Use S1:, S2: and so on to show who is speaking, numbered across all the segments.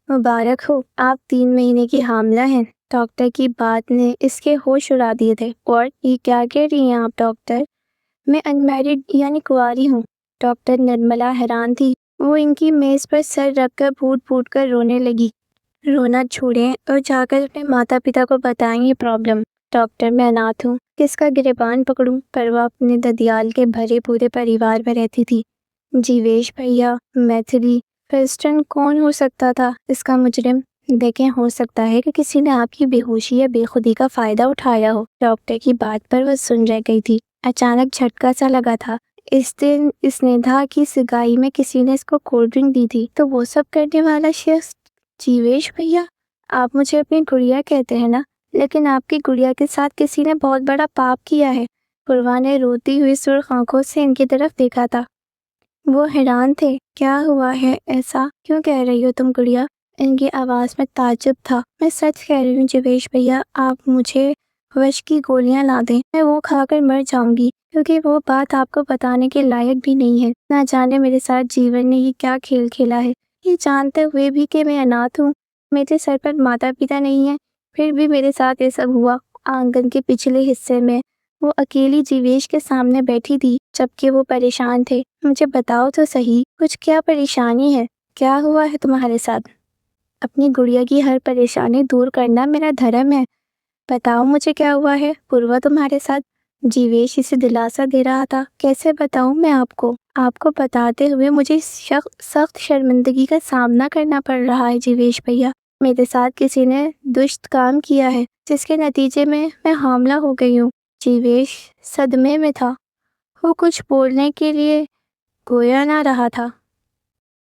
S1: मुबारक हो, आप 3 महीने की हामिला हैं। डॉक्टर की बात ने इसके होश उड़ा दिए थे। और ये क्या कह रही हैं आप डॉक्टर? मैं अनमैरिड यानी कुंवारी हूँ। डॉक्टर निर्मला हैरान थी। वो इनकी मेज पर सर रखकर फूट फूट कर रोने लगी। रोना छोड़ें और जाकर अपने माता पिता को बताएं ये प्रॉब्लम। डॉक्टर, मैं अनाथ हूँ, किसका गिरेबान पकड़ूं? पर वह अपने ददियाल के भरे पूरे परिवार में रहती थी। जीवेश भैया, मैथिली, प्रेस्टन, कौन हो सकता था इसका मुजरिम? देखें, हो सकता है कि किसी ने आपकी बेहोशी या बेखुदी का फायदा उठाया हो। डॉक्टर की बात पर वह सुन रह गई थी। अचानक झटका सा लगा था। इस दिन स्नेहा की सगाई में किसी ने इसको कोल्ड ड्रिंक दी थी, तो वो सब करने वाला शख्स जीवेश भैया। आप मुझे अपनी गुड़िया कहते हैं ना, लेकिन आपकी गुड़िया के साथ किसी ने बहुत बड़ा पाप किया है। पूर्वा ने रोती हुई सुर्ख आंखों से इनकी तरफ देखा था। वो हैरान थे। क्या हुआ है? ऐसा क्यों कह रही हो तुम गुड़िया? इनकी आवाज में ताज्जुब था। मैं सच कह रही हूँ जीवेश भैया, आप मुझे विष की गोलियां ला दें, मैं वो खाकर मर जाऊंगी, क्योंकि वो बात आपको बताने के लायक भी नहीं है। ना जाने मेरे साथ जीवन ने ये क्या खेल खेला है। ये जानते हुए भी कि मैं अनाथ हूँ, मेरे सर पर माता पिता नहीं है, फिर भी मेरे साथ ये सब हुआ। आंगन के पिछले हिस्से में वो अकेली जीवेश के सामने बैठी थी, जबकि वो परेशान थे। मुझे बताओ तो सही, कुछ क्या परेशानी है? क्या हुआ है तुम्हारे साथ? अपनी गुड़िया की हर परेशानी दूर करना मेरा धर्म है। बताओ मुझे क्या हुआ है पूर्वा तुम्हारे साथ? जीवेश इसे दिलासा दे रहा था। कैसे बताऊं मैं आपको? आपको बताते हुए मुझे सख्त शर्मिंदगी का सामना करना पड़ रहा है जीवेश भैया। मेरे साथ किसी ने दुष्ट काम किया है, जिसके नतीजे में मैं हामला हो गई हूँ। जीवेश सदमे में था। वो कुछ बोलने के लिए गोया ना रहा था।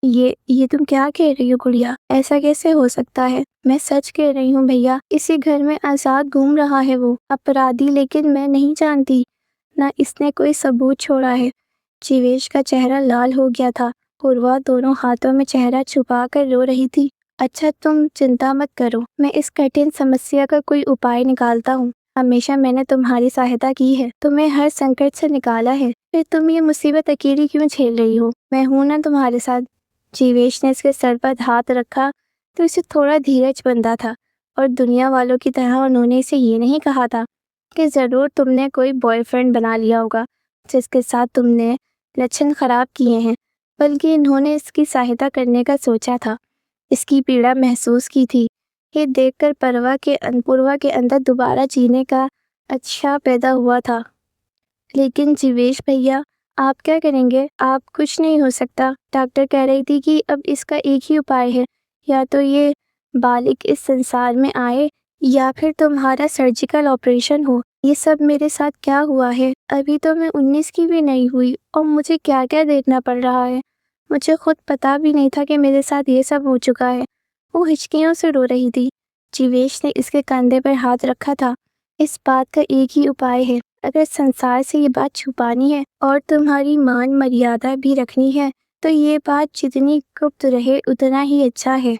S1: ये तुम क्या कह रही हो गुड़िया? ऐसा कैसे हो सकता है? मैं सच कह रही हूँ भैया, इसी घर में आजाद घूम रहा है वो अपराधी, लेकिन मैं नहीं जानती, ना इसने कोई सबूत छोड़ा है। जीवेश का चेहरा लाल हो गया था। पूर्वा दोनों हाथों में चेहरा छुपा कर रो रही थी। अच्छा, तुम चिंता मत करो, मैं इस कठिन समस्या का कोई उपाय निकालता हूँ। हमेशा मैंने तुम्हारी सहायता की है, तुम्हें हर संकट से निकाला है, फिर तुम ये मुसीबत अकेली क्यों झेल रही हो? मैं हूं ना तुम्हारे साथ। जीवेश ने इसके सर पर हाथ रखा तो इसे थोड़ा धीरज बंधा था, और दुनिया वालों की तरह उन्होंने इसे ये नहीं कहा था कि ज़रूर तुमने कोई बॉयफ्रेंड बना लिया होगा जिसके साथ तुमने लक्षण खराब किए हैं, बल्कि इन्होंने इसकी सहायता करने का सोचा था, इसकी पीड़ा महसूस की थी। ये देखकर पूर्वा के अंदर दोबारा जीने का अच्छा पैदा हुआ था। लेकिन जीवेश भैया, आप क्या करेंगे? आप कुछ नहीं हो सकता। डॉक्टर कह रही थी कि अब इसका एक ही उपाय है, या तो ये बालिक इस संसार में आए, या फिर तुम्हारा सर्जिकल ऑपरेशन हो। ये सब मेरे साथ क्या हुआ है? अभी तो मैं 19 की भी नहीं हुई और मुझे क्या क्या देखना पड़ रहा है। मुझे खुद पता भी नहीं था कि मेरे साथ ये सब हो चुका है। वो हिचकियों से रो रही थी। जीवेश ने इसके कंधे पर हाथ रखा था। इस बात का एक ही उपाय है। अगर संसार से ये बात छुपानी है और तुम्हारी मान मर्यादा भी रखनी है, तो ये बात जितनी गुप्त रहे उतना ही अच्छा है।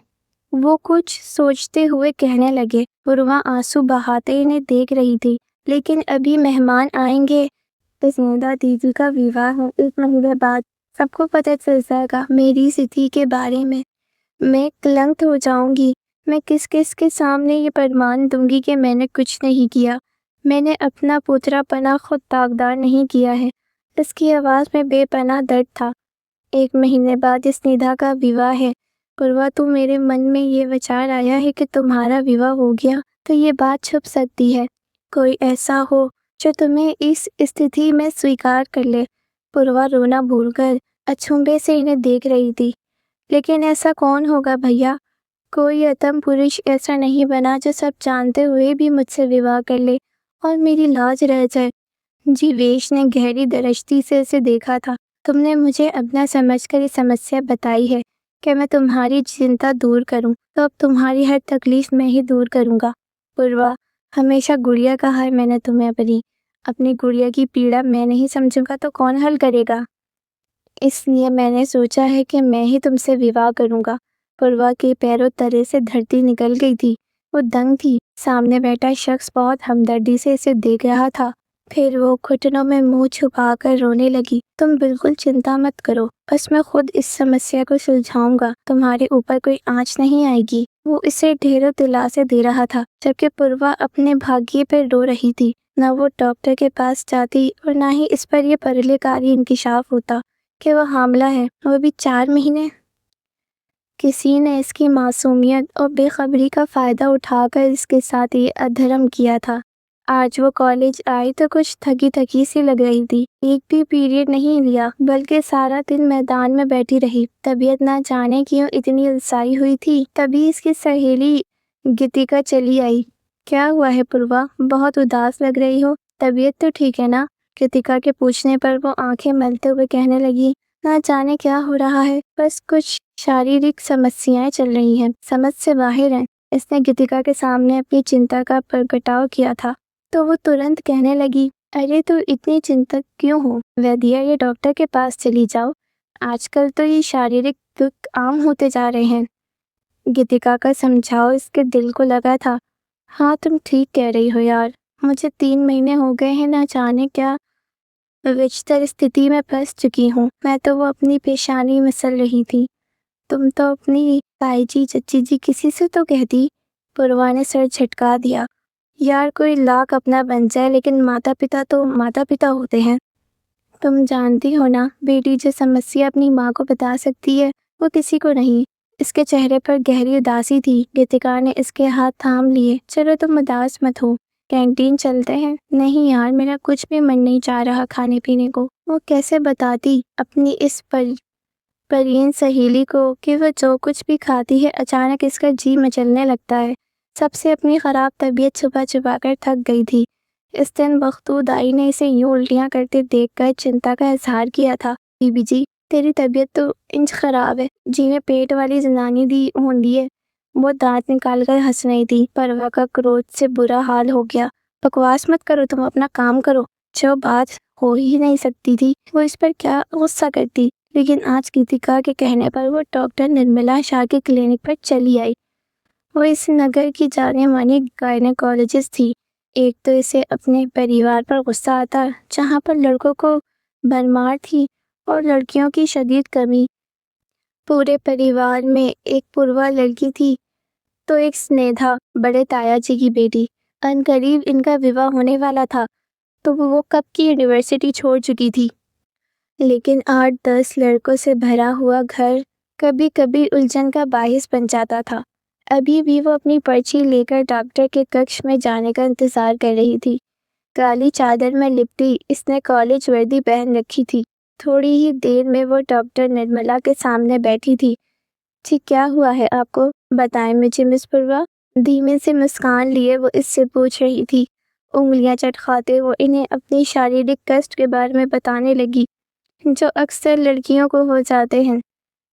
S1: वो कुछ सोचते हुए कहने लगे। पूर्वा आंसू बहाते इन्हें देख रही थी। लेकिन अभी मेहमान आएंगे। स्नेहा दीदी का विवाह 1 महीने बाद सबको पता चल जाएगा मेरी स्थिति के बारे में। मैं कलंक हो जाऊंगी। मैं किस किस के सामने ये प्रमाण दूंगी कि मैंने कुछ नहीं किया। मैंने अपना पुतरापना खुद दागदार नहीं किया है। इसकी आवाज़ में बेपनाह दर्द था। 1 महीने बाद स्नेहा का विवाह है। पूर्वा, तो मेरे मन में ये विचार आया है कि तुम्हारा विवाह हो गया तो ये बात छुप सकती है। कोई ऐसा हो जो तुम्हें इस स्थिति में स्वीकार कर ले। पूर्वा रोना भूलकर अचंभे से इन्हें देख रही थी। लेकिन ऐसा कौन होगा भैया? कोई अतम पुरुष ऐसा नहीं बना जो सब जानते हुए भी मुझसे विवाह कर ले और मेरी लाज रह जाए। जीवेश ने गहरी दृष्टि से उसे देखा था। तुमने मुझे अपना समझकर ये समस्या बताई है कि मैं तुम्हारी चिंता दूर करूं, तो अब तुम्हारी हर तकलीफ मैं ही दूर करूंगा। पूर्वा, हमेशा गुड़िया कहा है मैंने तुम्हें अपनी गुड़िया की पीड़ा मैं नहीं समझूंगा तो कौन हल करेगा? इसलिए मैंने सोचा है कि मैं ही तुमसे विवाह करूंगा। पूर्वा के पैरों तले से धरती निकल गई थी। वो दंग थी। सामने बैठा शख्स बहुत हमदर्दी से इसे देख रहा था। फिर वो घुटनों में मुंह छुपाकर रोने लगी। तुम बिल्कुल चिंता मत करो, बस मैं खुद इस समस्या को सुलझाऊंगा, तुम्हारे ऊपर कोई आंच नहीं आएगी। वो इसे ढेरों दिलासे दे रहा था, जबकि पूर्वा अपने भाग्य पर रो रही थी। न वो डॉक्टर के पास जाती और न ही इस पर यह परलेकारी इंकिशाफ होता कि वह हामला है, वो भी 4 महीने। किसी ने इसकी मासूमियत और बेखबरी का फायदा उठाकर इसके साथ ये अधर्म किया था। आज वो कॉलेज आई तो कुछ थकी थकी सी लग रही थी। एक भी पीरियड नहीं लिया, बल्कि सारा दिन मैदान में बैठी रही। तबीयत ना जाने क्यों इतनी अलसाई हुई थी। तभी इसकी सहेली गीतिका चली आई। क्या हुआ है पूर्वा, बहुत उदास लग रही हो, तबीयत तो ठीक है ना? गीतिका के पूछने पर वो आंखें मलते हुए कहने लगी, ना जाने क्या हो रहा है, बस कुछ शारीरिक समस्याएं चल रही हैं, समझ से बाहर हैं। इसने गीतिका के सामने अपनी चिंता का प्रगटाव किया था तो वो तुरंत कहने लगी, अरे तो इतनी चिंतित क्यों हो, वैद्य या डॉक्टर के पास चली जाओ। आजकल तो ये शारीरिक दुख आम होते जा रहे हैं। गीतिका का समझाओ इसके दिल को लगा था। हाँ तुम ठीक कह रही हो यार, मुझे 3 महीने हो गए हैं, ना जाने क्या विचित्र स्थिति में फंस चुकी हूँ। मैं तो वो अपनी पेशानी मसल रही थी। तुम तो अपनी ताई जी चची जी किसी से तो कहती। पूर्वा ने सर झटका दिया। यार कोई लाख अपना बन जाए, लेकिन माता पिता तो माता पिता होते हैं। तुम जानती हो ना, बेटी जो समस्या अपनी माँ को बता सकती है वो किसी को नहीं। इसके चेहरे पर गहरी उदासी थी। गीतिका ने इसके हाथ थाम लिए। चलो तुम उदास मत हो, कैंटीन चलते हैं। नहीं यार, मेरा कुछ भी मन नहीं चाह रहा खाने पीने को। वो कैसे बताती अपनी इस परियन सहेली को कि वह जो कुछ भी खाती है अचानक इसका जी मचलने लगता है। सबसे अपनी खराब तबीयत छुपा छुपा कर थक गई थी। इस दिन बख्तूदाई ने इसे यूं उल्टियां करते देखकर चिंता का इजहार किया था। बीबी जी, तेरी तबीयत तो इंच खराब है। जी ने पेट वाली जनानी दी होंगी है। वो दांत निकाल कर हंस रही थी। परवा का क्रोध से बुरा हाल हो गया। बकवास मत करो, तुम अपना काम करो। जो बात हो ही नहीं सकती थी वो इस पर क्या गुस्सा करती। लेकिन आज गीतिका के कहने पर वो डॉक्टर निर्मला शाह के क्लिनिक पर चली आई। वो इस नगर की जाने मानी गायनेकोलॉजिस्ट थी। एक तो इसे अपने परिवार पर गुस्सा आता, जहाँ पर लड़कों को भरमार थी और लड़कियों की शदीद कमी। पूरे परिवार में एक पूर्वा लड़की थी तो एक स्नेहा, बड़े ताया जी की बेटी। अनकरीब इनका विवाह होने वाला था तो वो कब की यूनिवर्सिटी छोड़ चुकी थी। लेकिन 8-10 लड़कों से भरा हुआ घर कभी कभी उलझन का बाहिस बन जाता था। अभी भी वो अपनी पर्ची लेकर डॉक्टर के कक्ष में जाने का इंतजार कर रही थी। काली चादर में लिपटी इसने कॉलेज वर्दी पहन रखी थी। थोड़ी ही देर में वो डॉक्टर निर्मला के सामने बैठी थी। जी क्या हुआ है आपको, बताएं मुझे मिस पूर्वा। धीमे से मुस्कान लिए वो इससे पूछ रही थी। उंगलियां चटखाते वो इन्हें अपनी शारीरिक कष्ट के बारे में बताने लगी, जो अक्सर लड़कियों को हो जाते हैं।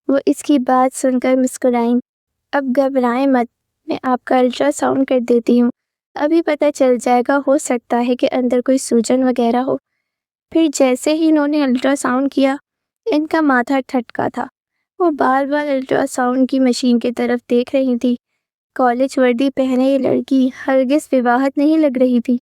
S1: वो इसकी बात सुनकर मुस्कुराईं। अब घबराएं मत, मैं आपका अल्ट्रासाउंड कर देती हूँ। अभी पता चल जाएगा, हो सकता है कि अंदर कोई सूजन वगैरह हो। फिर जैसे ही इन्होंने अल्ट्रासाउंड किया, इनका माथा ठटका था। वो बार बार अल्ट्रासाउंड की मशीन की तरफ देख रही थी। कॉलेज वर्दी पहने ये लड़की हरगिज विवाहित नहीं लग रही थी।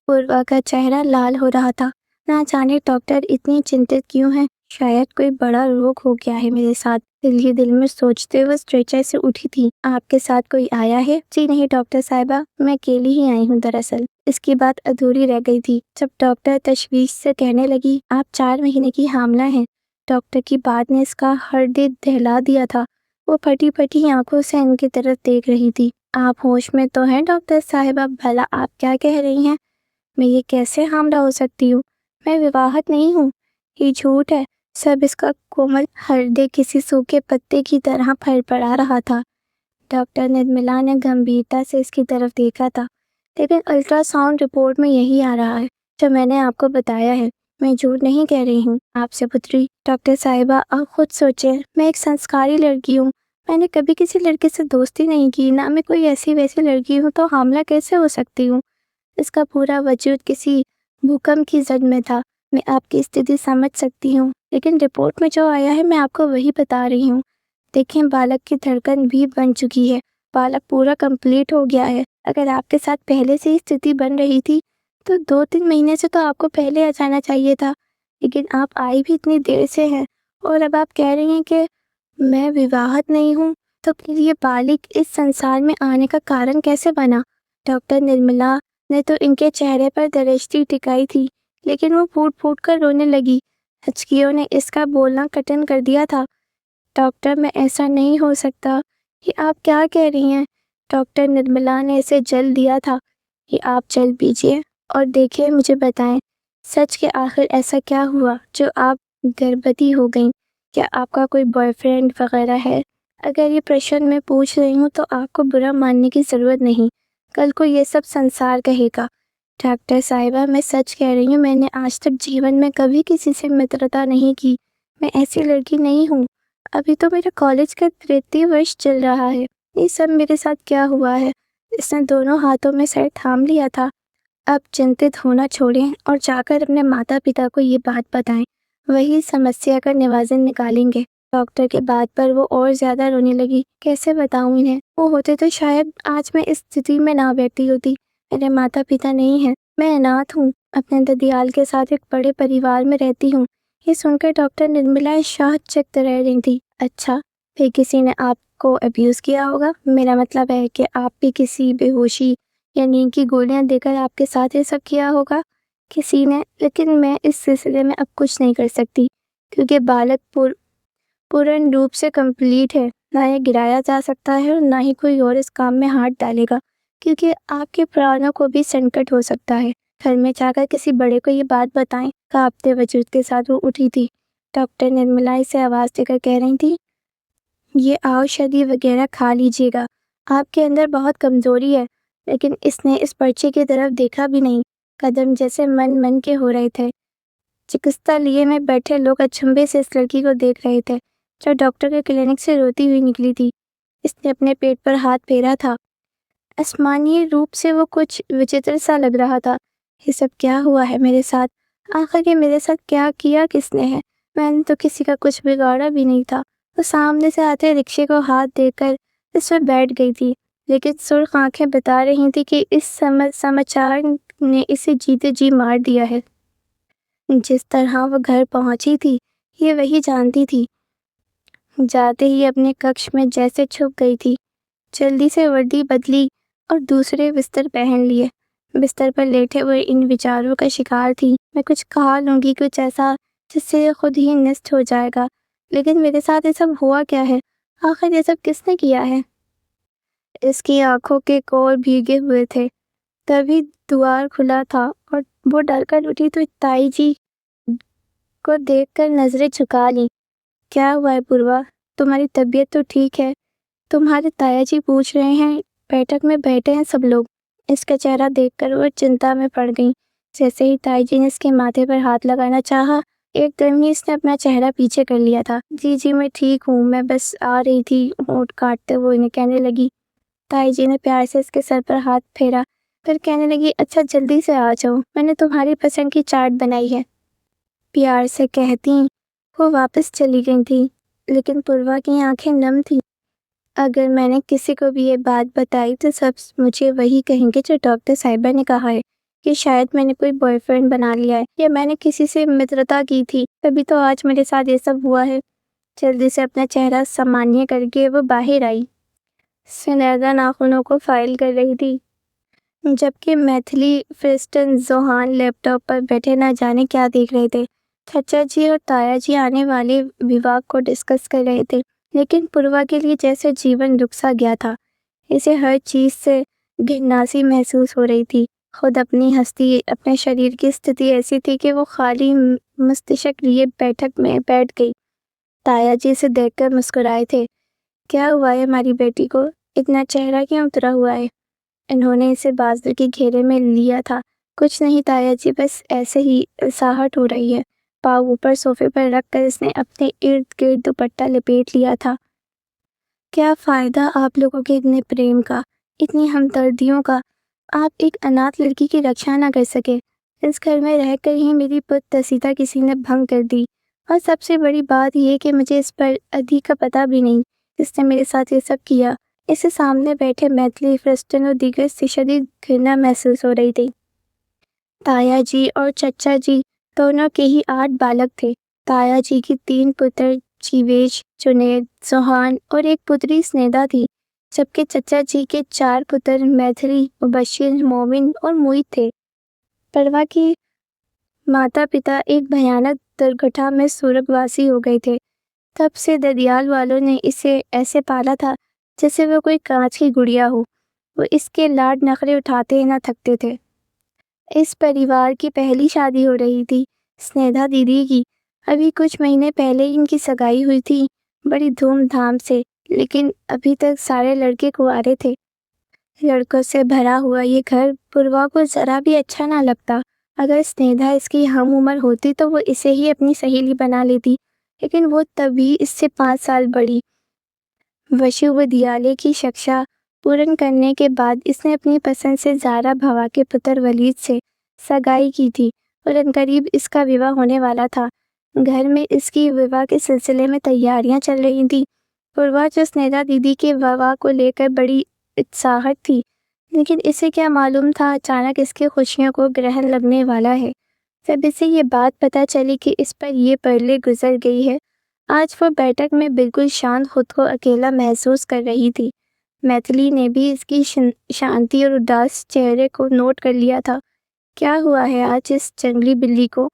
S1: पूर्वा का चेहरा लाल हो रहा था। ना जाने डॉक्टर इतनी चिंतित क्यों है। शायद कोई बड़ा रोग हो गया है मेरे साथ, दिल दिल में सोचते हुए स्ट्रेचर से उठी थी। आपके साथ कोई आया है? जी नहीं डॉक्टर साहिबा, मैं अकेली ही आई हूँ दरअसल। इसकी बात अधूरी रह गई थी जब डॉक्टर तशवीश से कहने लगी, आप 4 महीने की हामला हैं। डॉक्टर की बात ने इसका हृदय दहला दिया था। वो फटी फटी आंखों से इनकी तरफ देख रही थी। आप होश में तो हैं डॉक्टर साहिबा? भला आप क्या कह रही हैं? मैं ये कैसे हामला हो सकती हूँ? मैं विवाहित नहीं हूँ। ये झूठ है। सब इसका कोमल हृदय किसी सूखे पत्ते की तरह फड़फड़ा रहा था। डॉक्टर निर्मला ने गंभीरता से इसकी तरफ देखा था। लेकिन अल्ट्रासाउंड रिपोर्ट में यही आ रहा है जो मैंने आपको बताया है। मैं झूठ नहीं कह रही हूँ आपसे पुत्री। डॉक्टर साहिबा आप खुद सोचें, मैं एक संस्कारी लड़की हूँ। मैंने कभी किसी लड़के से दोस्ती नहीं की, ना मैं कोई ऐसी वैसी लड़की हूँ, तो हामला कैसे हो सकती हूँ? इसका पूरा वजूद किसी भूकंप की जद में था। मैं आपकी स्थिति समझ सकती हूँ, लेकिन रिपोर्ट में जो आया है मैं आपको वही बता रही हूँ। देखें, बालक की धड़कन भी बन चुकी है। बालक पूरा कंप्लीट हो गया है। अगर आपके साथ पहले से ही स्थिति बन रही थी तो 2-3 महीने से तो आपको पहले आ जाना चाहिए था, लेकिन आप आई भी इतनी देर से हैं और अब आप कह रही हैं कि मैं विवाहित नहीं हूँ, तो फिर ये बालिग इस संसार में आने का कारण कैसे बना? डॉक्टर निर्मला ने तो इनके चेहरे पर दृष्टि टिकाई थी, लेकिन वो फूट-फूट कर रोने लगी। हिचकियों ने इसका बोलना कठिन कर दिया था। डॉक्टर, मैं ऐसा नहीं हो सकता। ये आप क्या कह रही हैं? डॉक्टर निर्मला ने इसे जल दिया था। ये आप जल पीजिए और देखिए, मुझे बताएं, सच के आखिर ऐसा क्या हुआ जो आप गर्भवती हो गईं? क्या आपका कोई बॉयफ्रेंड वगैरह है? अगर ये प्रश्न मैं पूछ रही हूँ तो आपको बुरा मानने की ज़रूरत नहीं। कल को ये सब संसार कहेगा। डॉक्टर साहिबा, मैं सच कह रही हूँ, मैंने आज तक जीवन में कभी किसी से मित्रता नहीं की। मैं ऐसी लड़की नहीं हूँ। अभी तो मेरा कॉलेज का 3य वर्ष चल रहा है। ये सब मेरे साथ क्या हुआ है? इसने दोनों हाथों में सर थाम लिया था। अब चिंतित होना छोड़ें और जाकर अपने माता पिता को ये बात बताएं। वही समस्या का निवारण निकालेंगे। डॉक्टर के बात पर वो और ज्यादा रोने लगी। कैसे बताऊं इन्हें? वो होते तो शायद आज मैं इस स्थिति में ना बैठी होती। मेरे माता पिता नहीं हैं। मैं अनाथ हूँ। अपने ददियाल के साथ एक बड़े परिवार में रहती हूँ। ये सुनकर डॉक्टर निर्मला शाहचकित रह रही थी। अच्छा, फिर किसी ने आपको अब्यूज किया होगा? मेरा मतलब है कि आप भी किसी बेहोशी या नींद की गोलियां देकर आपके साथ ये सब किया होगा किसी ने। लेकिन मैं इस सिलसिले में अब कुछ नहीं कर सकती, क्योंकि बालक पूर्ण रूप से कंप्लीट है। ना ये गिराया जा सकता है और ना ही कोई और इस काम में हाथ डालेगा, क्योंकि आपके प्राणों को भी संकट हो सकता है। घर में जाकर किसी बड़े को ये बात बताएं। कांपते वजूद के साथ वो उठी थी। डॉक्टर निर्मला इसे आवाज देकर कह रही थी, ये औषधि वगैरह खा लीजिएगा। आपके अंदर बहुत कमजोरी है। लेकिन इसने इस पर्चे की तरफ देखा भी नहीं। कदम जैसे मन मन के हो रहे थे। चिकित्सालय में बैठे लोग अचंभे से इस लड़की को देख रहे थे, जो डॉक्टर के क्लिनिक से रोती हुई निकली थी। इसने अपने पेट पर हाथ फेरा था। आसमानी रूप से वो कुछ विचित्र सा लग रहा था। ये सब क्या हुआ है मेरे साथ? आखिर ये मेरे साथ क्या किया किसने है? मैंने तो किसी का कुछ बिगाड़ा भी नहीं था। वो सामने से आते रिक्शे को हाथ देकर इस पर बैठ गई थी, लेकिन सुर्ख आंखें बता रही थी कि इस समाचार ने इसे जीते जी मार दिया है। जिस तरह वो घर पहुंची थी, ये वही जानती थी। जाते ही अपने कक्ष में जैसे छुप गई थी। जल्दी से वर्दी बदली और दूसरे बिस्तर पहन लिए। बिस्तर पर लेटे हुए इन विचारों का शिकार थी। मैं कुछ खा लूंगी, कुछ ऐसा जिससे ये खुद ही नष्ट हो जाएगा। लेकिन मेरे साथ ये सब हुआ क्या है? आखिर ये सब किसने किया है? इसकी आंखों के कोर भीगे हुए थे। तभी द्वार खुला था और वो डरकर उठी तो ताई जी को देखकर नजरें झुका ली। क्या हुआ है पूर्वा? तुम्हारी तबीयत तो ठीक है? तुम्हारे ताया जी पूछ रहे हैं। बैठक में बैठे हैं सब लोग। इसका चेहरा देखकर वो चिंता में पड़ गई। जैसे ही ताई जी ने इसके माथे पर हाथ लगाना चाहा, एकदम ही इसने अपना चेहरा पीछे कर लिया था। जी जी, मैं ठीक हूँ, मैं बस आ रही थी, होंठ काटते हुए इन्हें कहने लगी। ताई जी ने प्यार से इसके सर पर हाथ फेरा, फिर कहने लगी, अच्छा जल्दी से आ जाओ, मैंने तुम्हारी पसंद की चाट बनाई है। प्यार से कहती वो वापस चली गई थी, लेकिन पूर्वा की आंखें नम थी। अगर मैंने किसी को भी ये बात बताई तो सब मुझे वही कहेंगे जो डॉक्टर साहिबा ने कहा है, कि शायद मैंने कोई बॉयफ्रेंड बना लिया है या मैंने किसी से मित्रता की थी, तभी तो आज मेरे साथ ये सब हुआ है। जल्दी से अपना चेहरा सामान्य करके वो बाहर आई। सुनहरा नाखूनों को फाइल कर रही थी, जबकि मैथिली फ्रिस्टन जोहान लैपटॉप पर बैठे ना जाने क्या देख रहे थे। चाचा जी और ताया जी आने वाले विवाह को डिस्कस कर रहे थे, लेकिन पूर्वा के लिए जैसे जीवन रुक सा गया था। इसे हर चीज से घिन्नासी महसूस हो रही थी। खुद अपनी हस्ती, अपने शरीर की स्थिति ऐसी थी कि वो खाली मस्तिष्क लिए बैठक में बैठ गई। ताया जी इसे देखकर मुस्कुराए थे। क्या हुआ है हमारी बेटी को? इतना चेहरा क्यों उतरा हुआ है? इन्होंने इसे बाजू के घेरे में लिया था। कुछ नहीं ताया जी, बस ऐसे ही साहट हो रही है। पाँव ऊपर सोफे पर रखकर इसने अपने इर्द गिर्द दुपट्टा लपेट लिया था। क्या फायदा आप लोगों के इतने प्रेम का, इतनी हमदर्दियों का? आप एक अनाथ लड़की की रक्षा ना कर सके। इस घर में रहकर ही मेरी पुत्रसीता किसी ने भंग कर दी। और सबसे बड़ी बात यह कि मुझे इस पर अधिक का पता भी नहीं, इसने मेरे साथ ये सब किया। इसे सामने बैठे मैथिली फ्रिस्टन और दीगर से शदीद घृणा महसूस हो रही थी। ताया जी और चचा जी दोनों के ही 8 बालक थे। ताया जी की 3 पुत्र जीवेश, जुनैद, सुहान और एक पुत्री स्नेदा थी, जबकि चचा जी के 4 पुत्र मैथिली, मुबश्शिर, मोमिन और मुईद थे। परवा की माता-पिता एक भयानक दुर्घटना में स्वर्गवासी हो गए थे। तब से ददियाल वालों ने इसे ऐसे पाला था जैसे वो कोई कांच की गुड़िया हो। वो इसके लाड नखरे उठाते ही ना थकते थे। इस परिवार की पहली शादी हो रही थी, स्नेहा दीदी की। अभी कुछ महीने पहले ही इनकी सगाई हुई थी, बड़ी धूमधाम से, लेकिन अभी तक सारे लड़के कुंवारे थे। लड़कों से भरा हुआ ये घर पूर्वा को जरा भी अच्छा ना लगता। अगर स्नेहा इसकी हम उम्र होती तो वो इसे ही अपनी सहेली बना लेती, लेकिन वो तभी इससे 5 साल बड़ी। विश्वविद्यालय की शिक्षा पूर्ण करने के बाद इसने अपनी पसंद से ज़ारा भवा के पुत्र वलीद से सगाई की थी और अनकरीब इसका विवाह होने वाला था। घर में इसकी विवाह के सिलसिले में तैयारियां चल रही थी। पूर्वा जो स्नेहा दीदी के विवाह को लेकर बड़ी उत्साहित थी, लेकिन इसे क्या मालूम था अचानक इसकी खुशियों को ग्रहण लगने वाला है। जब इसे ये बात पता चली कि इस पर ये परले गुजर गई है, आज वो बैठक में बिल्कुल शांत, खुद को अकेला महसूस कर रही थी। मैथिली ने भी इसकी शांति और उदास चेहरे को नोट कर लिया था। क्या हुआ है आज इस जंगली बिल्ली को?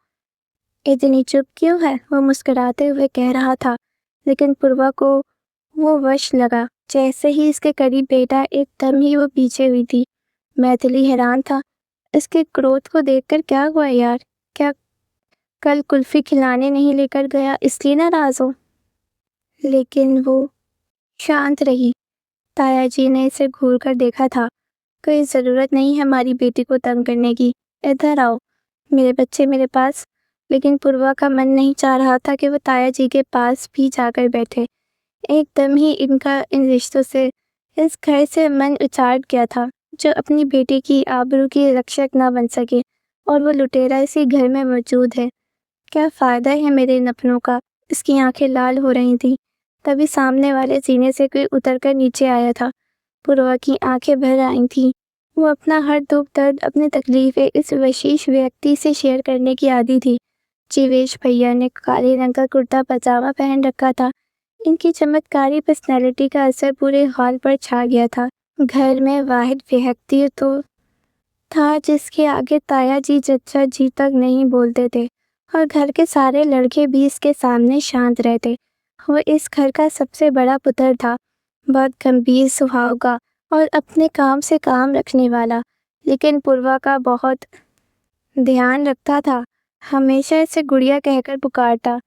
S1: इतनी चुप क्यों है? वो मुस्कुराते हुए कह रहा था, लेकिन पूर्वा को वो वश लगा। जैसे ही इसके करीब बैठा, एकदम ही वो पीछे हुई थी। मैथिली हैरान था, इसके क्रोध को देखकर। क्या हुआ यार? क्या कल कुल्फी खिलाने नहीं लेकर गया इसलिए नाराज हो? लेकिन वो शांत रही। ताया जी ने इसे घूर कर देखा था। कोई ज़रूरत नहीं है हमारी बेटी को तंग करने की। इधर आओ मेरे बच्चे, मेरे पास। लेकिन पूर्वा का मन नहीं चाह रहा था कि वो ताया जी के पास भी जाकर बैठे। एकदम ही इनका इन रिश्तों से, इस घर से मन उचाट गया था, जो अपनी बेटी की आबरू की रक्षक ना बन सके, और वो लुटेरा इसी घर में मौजूद है। क्या फ़ायदा है मेरे इन अपनों का? इसकी आंखें लाल हो रही थीं। तभी सामने वाले जीने से कोई उतरकर नीचे आया था। पूर्वा की आंखें भर आई थीं। वो अपना हर दुख दर्द, अपनी तकलीफें इस विशेष व्यक्ति से शेयर करने की आदी थी। जीवेश भैया ने काले रंग का कुर्ता पजामा पहन रखा था। इनकी चमत्कारी पर्सनैलिटी का असर पूरे हॉल पर छा गया था। घर में वाहिद व्यक्ति तो था जिसके आगे ताया जी, चचा जी तक नहीं बोलते थे, और घर के सारे लड़के भी इसके सामने शांत रहते। वो इस घर का सबसे बड़ा पुत्र था, बहुत गंभीर स्वभाव का और अपने काम से काम रखने वाला, लेकिन पूर्वा का बहुत ध्यान रखता था। हमेशा इसे गुड़िया कहकर पुकारता।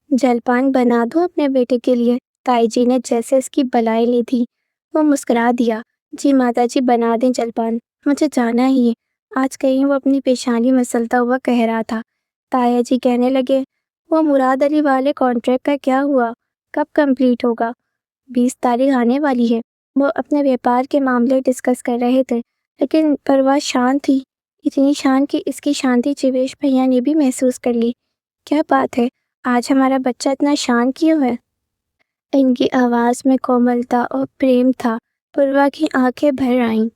S1: जलपान बना दो अपने बेटे के लिए? ताई जी ने जैसे इसकी बलाई ली थी। वो मुस्कुरा दिया। जी माताजी, बना दें जलपान, मुझे जाना ही है। आज कहीं वो अपनी पेशानी मसलता हुआ कह रहा था। ताया जी कहने लगे, वो मुराद अली वाले कॉन्ट्रैक्ट का क्या हुआ? कब कंप्लीट होगा? 20 तारीख आने वाली है। वो अपने व्यापार के मामले डिस्कस कर रहे थे, लेकिन परवाह शांत थी, इतनी शांत कि इसकी शांति जीवेश भैया ने भी महसूस कर ली। क्या बात है, आज हमारा बच्चा इतना शांत क्यों है? इनकी आवाज़ में कोमलता और प्रेम था। पूर्वा की आंखें भर आईं।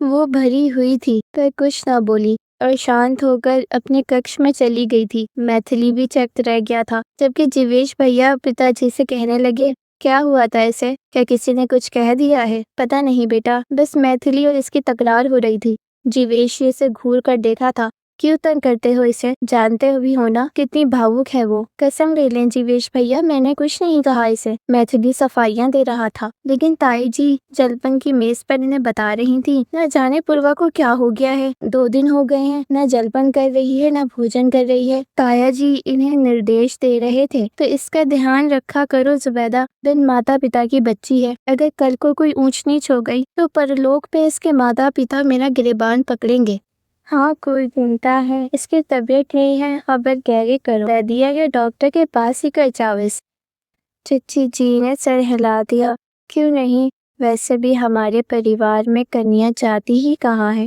S1: वो भरी हुई थी पर कुछ ना बोली और शांत होकर अपने कक्ष में चली गई थी। मैथिली भी चकित रह गया था, जबकि जीवेश भैया पिताजी से कहने लगे, क्या हुआ था इसे? क्या किसी ने कुछ कह दिया है? पता नहीं बेटा, बस मैथिली और इसकी तकरार हो रही थी। जीवेश इसे घूर कर देखा था। क्यों तंग करते हो इसे? जानते हो भी हो ना कितनी भावुक है वो। कसम ले लें जीवेश भैया, मैंने कुछ नहीं कहा इसे। मैथिली सफाइयां दे रहा था, लेकिन ताई जी जलपन की मेज पर इन्हें बता रही थी। न जाने पूर्वा को क्या हो गया है, 2 दिन हो गए हैं, न जलपन कर रही है न भोजन कर रही है। ताया जी इन्हें निर्देश दे रहे थे, तो इसका ध्यान रखा करो जुबैदा, बिन माता पिता की बच्ची है। अगर कल को कोई ऊंच नीच हो गई तो परलोक पे इसके माता पिता मेरा गिरेबान पकड़ेंगे। हाँ, कोई चिंता है, इसकी तबीयत नहीं है, खबर गहरी करो, कह दिया या डॉक्टर के पास ही कर जाओ इस। चची जी ने सर हिला दिया। क्यों नहीं, वैसे भी हमारे परिवार में कन्या जाति ही कहाँ है।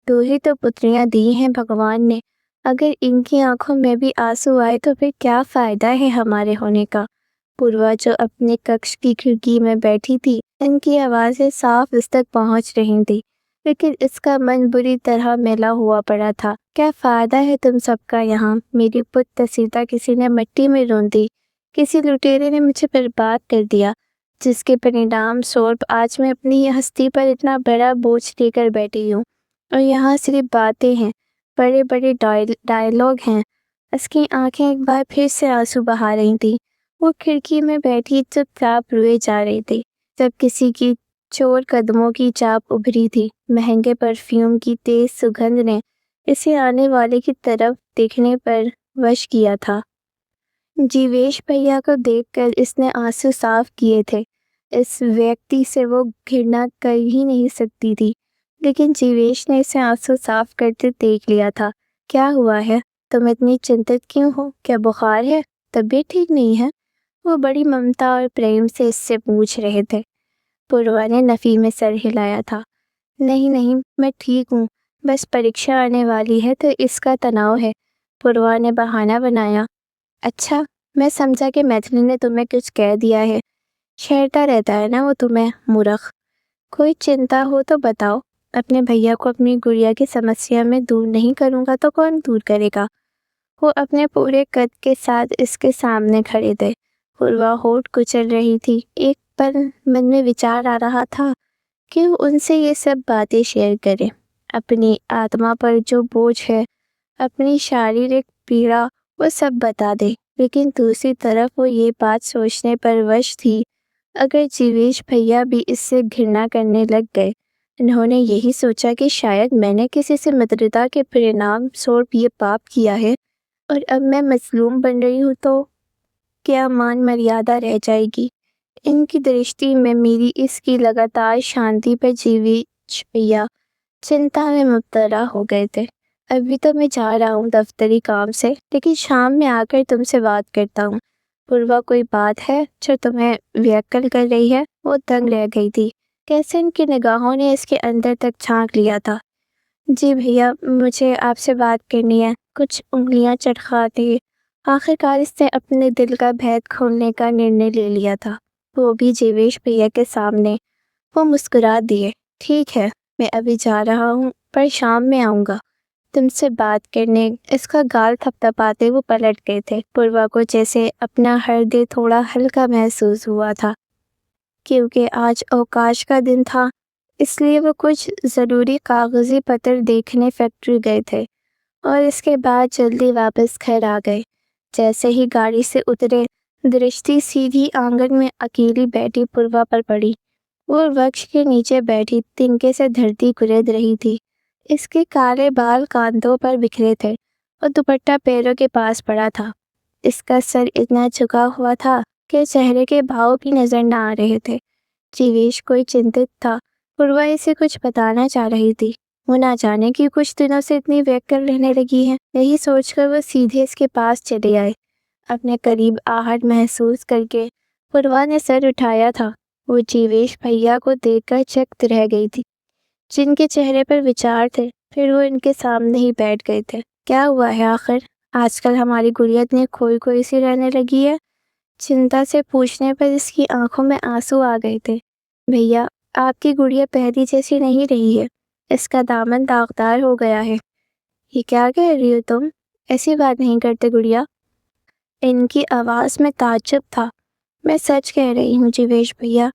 S1: 2 ही तो पुत्रियां दी हैं भगवान ने। अगर इनकी आंखों में भी आंसू आए तो फिर क्या फायदा है हमारे होने का। पूर्वा जो अपने कक्ष की खिड़की में बैठी थी, इनकी आवाज़ें साफ इस तक पहुंच रही थी। लेकिन इसका मन बुरी तरह मैला हुआ पड़ा था। क्या फ़ायदा है तुम सबका यहाँ? मेरी पुत्तसीता किसी ने मिट्टी में रौंद दी, किसी लुटेरे ने मुझे बर्बाद कर दिया, जिसके परिणाम स्वरूप आज मैं अपनी हस्ती पर इतना बड़ा बोझ लेकर बैठी हूँ। और यहाँ सिर्फ बातें हैं, बड़े बड़े डायलॉग हैं। उसकी आंखें एक बार फिर से आंसू बहा रही थी। वो खिड़की में बैठी चुपचाप रोए जा रही थी। जब किसी की चोर कदमों की चाप उभरी थी। महंगे परफ्यूम की तेज सुगंध ने इसे आने वाले की तरफ देखने पर वश किया था। जीवेश भैया को देखकर इसने आंसू साफ किए थे। इस व्यक्ति से वो घृणा कर ही नहीं सकती थी, लेकिन जीवेश ने इसे आंसू साफ करते देख लिया था। क्या हुआ है? तुम इतनी चिंतित क्यों हो? क्या बुखार है? तबीयत ठीक नहीं है? वो बड़ी ममता और प्रेम से इससे पूछ रहे थे। पूर्वा ने नफ़ी में सर हिलाया था। नहीं नहीं, मैं ठीक हूँ, बस परीक्षा आने वाली है तो इसका तनाव है। पूर्वा ने बहाना बनाया। अच्छा, मैं समझा कि मैथिली ने तुम्हें कुछ कह दिया है। छेड़ता रहता है ना वो तुम्हें, मूर्ख। कोई चिंता हो तो बताओ। अपने भैया को अपनी गुड़िया की समस्या में दूर नहीं करूँगा तो कौन दूर करेगा? वो अपने पूरे कद के साथ इसके सामने खड़े थे। पूर्वा होठ कुचल रही थी। एक पल मन में विचार आ रहा था कि वो उनसे ये सब बातें शेयर करे। अपनी आत्मा पर जो बोझ है, अपनी शारीरिक पीड़ा, वो सब बता दे। लेकिन दूसरी तरफ वो ये बात सोचने पर वश थी, अगर जीवेश भैया भी इससे घृणा करने लग गए। उन्होंने यही सोचा कि शायद मैंने किसी से मित्रता के परिणाम स्वरूप ये पाप किया है और अब मैं मजलूम बन रही हूँ तो क्या मान मर्यादा रह जाएगी? इनकी दृष्टि में मेरी इसकी लगातार शांति पर जीवेश भैया चिंता में मुब्तला हो गए थे। अभी तो मैं जा रहा हूँ दफ्तरी काम से, लेकिन शाम में आकर तुमसे बात करता हूँ। पूर्वा, कोई बात है जो तुम्हें व्याकुल कर रही है? वो दंग रह गई थी। कैसे इनकी निगाहों ने इसके अंदर तक झांक लिया था। जी भैया, मुझे आपसे बात करनी है। कुछ उंगलियां चटखाती आखिरकार इसने अपने दिल का भेद खोलने का निर्णय ले लिया था, वो भी जीवेश भैया के सामने। वो मुस्कुरा दिए। ठीक है, मैं अभी जा रहा हूँ, पर शाम में आऊँगा तुमसे बात करने। इसका गाल थपथपाते वो पलट गए थे। पूर्वा को जैसे अपना हृदय थोड़ा हल्का महसूस हुआ था। क्योंकि आज अवकाश का दिन था, इसलिए वो कुछ ज़रूरी कागज़ी पत्र देखने फैक्ट्री गए थे और इसके बाद जल्दी वापस घर आ गए। जैसे ही गाड़ी से उतरे, दृष्टि सीधी आंगन में अकेली बैठी पूर्वा पर पड़ी। वो वृक्ष के नीचे बैठी तिनके से धरती कुरेद रही थी। इसके काले बाल कांधों पर बिखरे थे और दुपट्टा पैरों के पास पड़ा था। इसका सर इतना झुका हुआ था कि चेहरे के भाव भी नजर न आ रहे थे। जीवेश कोई चिंतित था। पूर्वा इसे कुछ बताना चाह रही थी। वो ना जाने कि कुछ दिनों से इतनी व्याकुल रहने लगी है। यही सोचकर वो सीधे इसके पास चले आए। अपने करीब आहट महसूस करके पूर्वा ने सर उठाया था। वो जीवेश भैया को देखकर चकित रह गई थी, जिनके चेहरे पर विचार थे। फिर वो इनके सामने ही बैठ गए थे। क्या हुआ है आखिर? आजकल हमारी गुड़िया इतनी खोई खोई सी रहने लगी है। चिंता से पूछने पर इसकी आंखों में आंसू आ गए थे। भैया, आपकी गुड़िया पहली जैसी नहीं रही है। इसका दामन दागदार हो गया है। ये क्या कह रही हो तुम? ऐसी बात नहीं करते गुड़िया। इनकी आवाज़ में ताज्जुब था। मैं सच कह रही हूँ जीवेश भैया,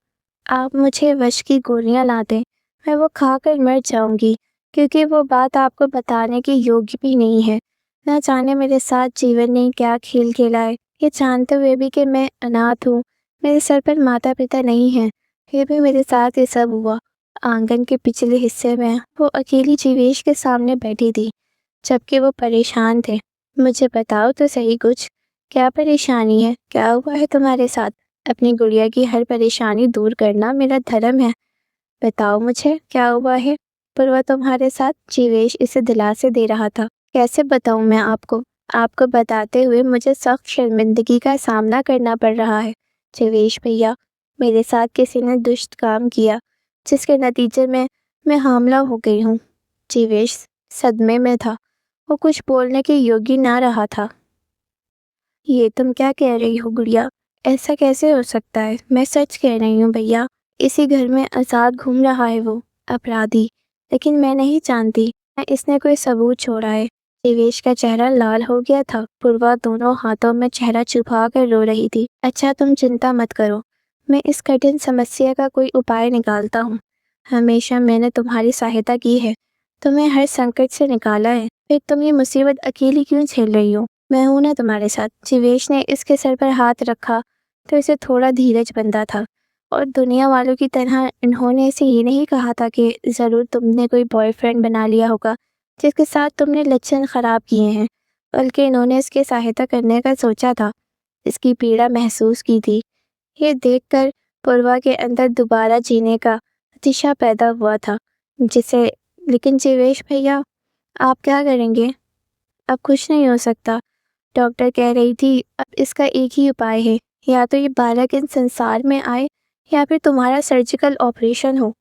S1: आप मुझे वश की गोलियाँ ला दें, मैं वो खाकर मर जाऊंगी, क्योंकि वो बात आपको बताने के योग्य भी नहीं है। ना जाने मेरे साथ जीवन ने क्या खेल खेला है, ये जानते हुए भी कि मैं अनाथ हूँ, मेरे सर पर माता पिता नहीं हैं, फिर भी मेरे साथ ये सब हुआ। आंगन के पिछले हिस्से में वो अकेली जीवेश के सामने बैठी थी, जबकि वो परेशान थे। मुझे बताओ तो सही कुछ, क्या परेशानी है? क्या हुआ है तुम्हारे साथ? अपनी गुड़िया की हर परेशानी दूर करना मेरा धर्म है। बताओ मुझे, क्या हुआ है? पूर्वा तुम्हारे साथ? जीवेश इसे दिलासे दे रहा था। कैसे बताऊं मैं आपको? आपको बताते हुए मुझे सख्त शर्मिंदगी का सामना करना पड़ रहा है। जीवेश भैया, मेरे साथ किसी ने दुष्ट काम किया, जिसके नतीजे में मैं हामला हो गई हूँ। जीवेश सदमे में था। वो कुछ बोलने के योग्य ना रहा था। ये तुम क्या कह रही हो गुड़िया? ऐसा कैसे हो सकता है? मैं सच कह रही हूँ भैया। इसी घर में आज़ाद घूम रहा है वो अपराधी। लेकिन मैं नहीं जानती इसने कोई सबूत छोड़ा है। देवेश का चेहरा लाल हो गया था। पूर्वा दोनों हाथों में चेहरा छुपा कर रो रही थी। अच्छा, तुम चिंता मत करो, मैं इस कठिन समस्या का कोई उपाय निकालता हूँ। हमेशा मैंने तुम्हारी सहायता की है, तुम्हें हर संकट से निकाला है, फिर तुम ये मुसीबत अकेली क्यों झेल रही हो? मैं हूं ना तुम्हारे साथ। जीवेश ने इसके सर पर हाथ रखा तो इसे थोड़ा धीरज बंधा था, और दुनिया वालों की तरह इन्होंने इसे ये नहीं कहा था कि ज़रूर तुमने कोई बॉयफ्रेंड बना लिया होगा जिसके साथ तुमने लक्षण ख़राब किए हैं, बल्कि इन्होंने इसकी सहायता करने का सोचा था, इसकी पीड़ा महसूस की थी। ये देखकर पूर्वा के अंदर दोबारा जीने का दिशा पैदा हुआ था, जिसे लेकिन जीवेश भैया, आप क्या करेंगे? अब कुछ नहीं हो सकता। डॉक्टर कह रही थी अब इसका एक ही उपाय है, या तो ये बालक इन संसार में आए या फिर तुम्हारा सर्जिकल ऑपरेशन हो।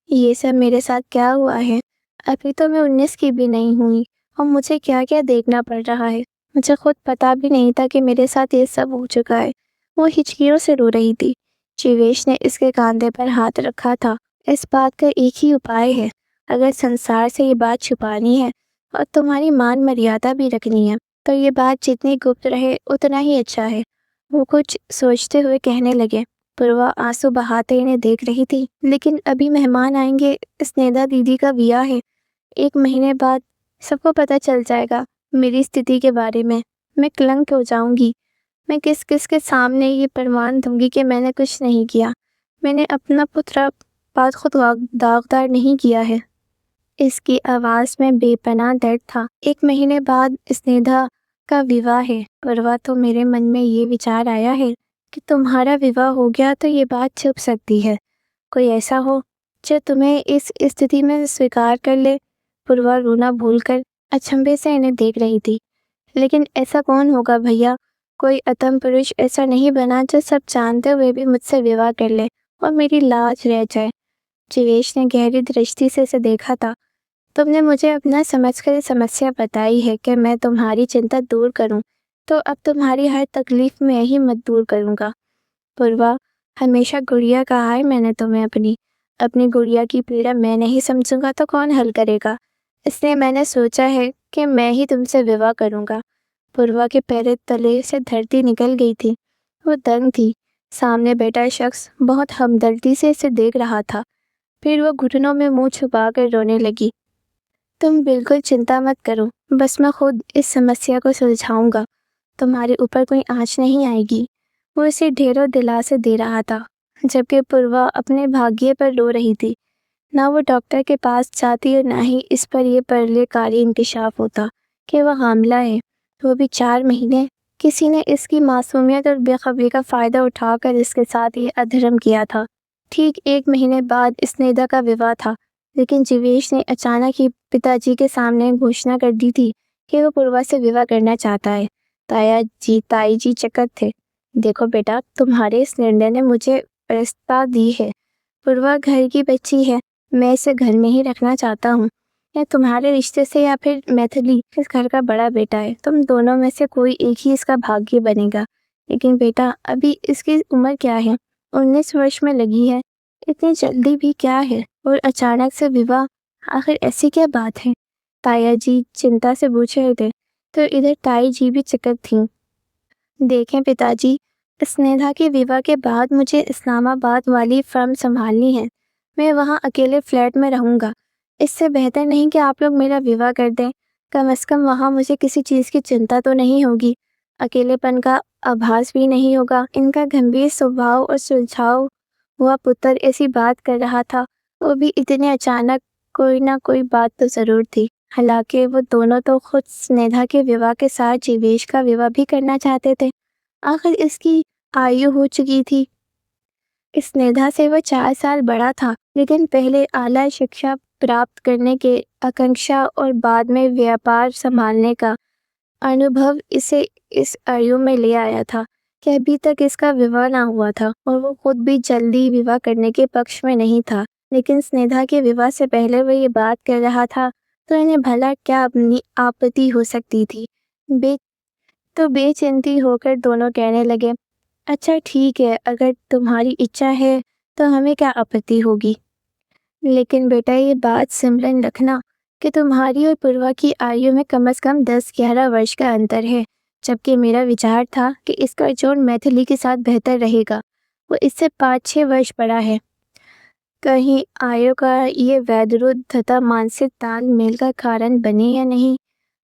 S1: ये सब मेरे साथ क्या हुआ है? अभी तो मैं 19 की भी नहीं हुई और मुझे क्या क्या देखना पड़ रहा है। मुझे खुद पता भी नहीं था कि मेरे साथ ये सब हो चुका है। वो हिचकियों से रो रही थी। जीवेश ने इसके कंधे पर हाथ रखा था। इस बात का एक ही उपाय है। अगर संसार से ये बात छुपानी है और तुम्हारी मान मर्यादा भी रखनी है, तो ये बात जितनी गुप्त रहे उतना ही अच्छा है। वो कुछ सोचते हुए कहने लगे। पूर्वा आंसू बहाते इन्हें देख रही थी। लेकिन अभी मेहमान आएंगे, स्नेहा दीदी का ब्याह है, 1 महीने बाद सबको पता चल जाएगा मेरी स्थिति के बारे में। मैं कलंक हो जाऊंगी। मैं किस किस के सामने ये प्रमाण दूंगी कि मैंने कुछ नहीं किया। मैंने अपना पुत्र बात खुद दागदार नहीं किया है। इसकी आवाज़ में बेपनाह दर्द था। 1 महीने बाद स्नेहा का विवाह है। पूर्वा, तो मेरे मन में ये विचार आया है कि तुम्हारा विवाह हो गया तो ये बात छुप सकती है। कोई ऐसा हो जो तुम्हें इस स्थिति में स्वीकार कर ले। पूर्वा रोना भूलकर अचंभे से इन्हें देख रही थी। लेकिन ऐसा कौन होगा भैया? कोई अतम पुरुष ऐसा नहीं बना जो सब जानते हुए भी मुझसे विवाह कर ले और मेरी लाज रह जाए। जीवेश ने गहरी दृष्टि से इसे देखा था। तुमने मुझे अपना समझकर समस्या बताई है कि मैं तुम्हारी चिंता दूर करूं, तो अब तुम्हारी हर तकलीफ मैं ही मत दूर करूंगा। पूर्वा, हमेशा गुड़िया कहा है मैंने तुम्हें, अपनी गुड़िया की पीड़ा मैं नहीं समझूंगा तो कौन हल करेगा? इसलिए मैंने सोचा है कि मैं ही तुमसे विवाह करूंगा। पूर्वा के पैर तले से धरती निकल गई थी। वो दंग थी। सामने बैठा शख्स बहुत हमदर्दी से इसे देख रहा था। फिर वो घुटनों में मुंह छुपाकर रोने लगी। तुम बिल्कुल चिंता मत करो, बस मैं खुद इस समस्या को सुलझाऊंगा। तुम्हारे ऊपर कोई आँच नहीं आएगी। वो इसे ढेरों दिलासे दे रहा था, जबकि पूर्वा अपने भाग्य पर रो रही थी। ना वो डॉक्टर के पास जाती और ना ही इस पर यह परलेकारी इंकशाफ होता कि वह हामला है, वो भी 4 महीने। किसी ने इसकी मासूमियत और बेखबरी का फ़ायदा उठाकर इसके साथ ये अधर्म किया था। ठीक 1 महीने बाद स्नेहा का विवाह था, लेकिन जीवेश ने अचानक ही पिताजी के सामने घोषणा कर दी थी कि वो पूर्वा से विवाह करना चाहता है। ताई जी चकित थे। देखो बेटा, तुम्हारे इस निर्णय ने मुझे प्रसन्नता दी है। पूर्वा घर की बच्ची है, मैं इसे घर में ही रखना चाहता हूँ। या तुम्हारे रिश्ते से या फिर मैथिली इस घर का बड़ा बेटा है, तुम दोनों में से कोई एक ही इसका भाग्य बनेगा। लेकिन बेटा, अभी इसकी उम्र क्या है? 19 वर्ष में लगी है। इतनी जल्दी भी क्या है? और अचानक से विवाह, आखिर ऐसी क्या बात है? ताया जी चिंता से पूछ रहे थे, तो इधर ताई जी भी चकित थीं। देखें पिताजी, स्नेहा के विवाह के बाद मुझे इस्लामाबाद वाली फर्म संभालनी है। मैं वहाँ अकेले फ्लैट में रहूँगा। इससे बेहतर नहीं कि आप लोग मेरा विवाह कर दें। कम से कम वहाँ मुझे किसी चीज़ की चिंता तो नहीं होगी, अकेलेपन का आभास भी नहीं होगा। इनका गंभीर स्वभाव और सुलझाव हुआ पुत्र ऐसी बात कर रहा था, वो भी इतने अचानक। कोई ना कोई बात तो ज़रूर थी। हालांकि वो दोनों तो खुद स्नेहा के विवाह के साथ जीवेश का विवाह भी करना चाहते थे। आखिर इसकी आयु हो चुकी थी। स्नेहा से वह 4 साल बड़ा था, लेकिन पहले आला शिक्षा प्राप्त करने के आकांक्षा और बाद में व्यापार संभालने का अनुभव इसे इस आयु में ले आया था कि अभी तक इसका विवाह ना हुआ था, और वो खुद भी जल्दी विवाह करने के पक्ष में नहीं था। लेकिन स्नेहा के विवाह से पहले वह ये बात कर रहा था, तो इन्हें भला क्या अपनी आपत्ति हो सकती थी? बेचिंती होकर दोनों कहने लगे, अच्छा ठीक है, अगर तुम्हारी इच्छा है तो हमें क्या आपत्ति होगी। लेकिन बेटा ये बात सिमरन रखना कि तुम्हारी और पूर्वा की आयु में कम से कम 10-11 वर्ष का अंतर है, जबकि मेरा विचार था कि इसका जोड़ मैथिली के साथ बेहतर रहेगा। वो इससे 5-6 वर्ष बड़ा है। कहीं आयु का ये वैधरुद्ध तथा मानसिक तालमेल का कारण बने या नहीं,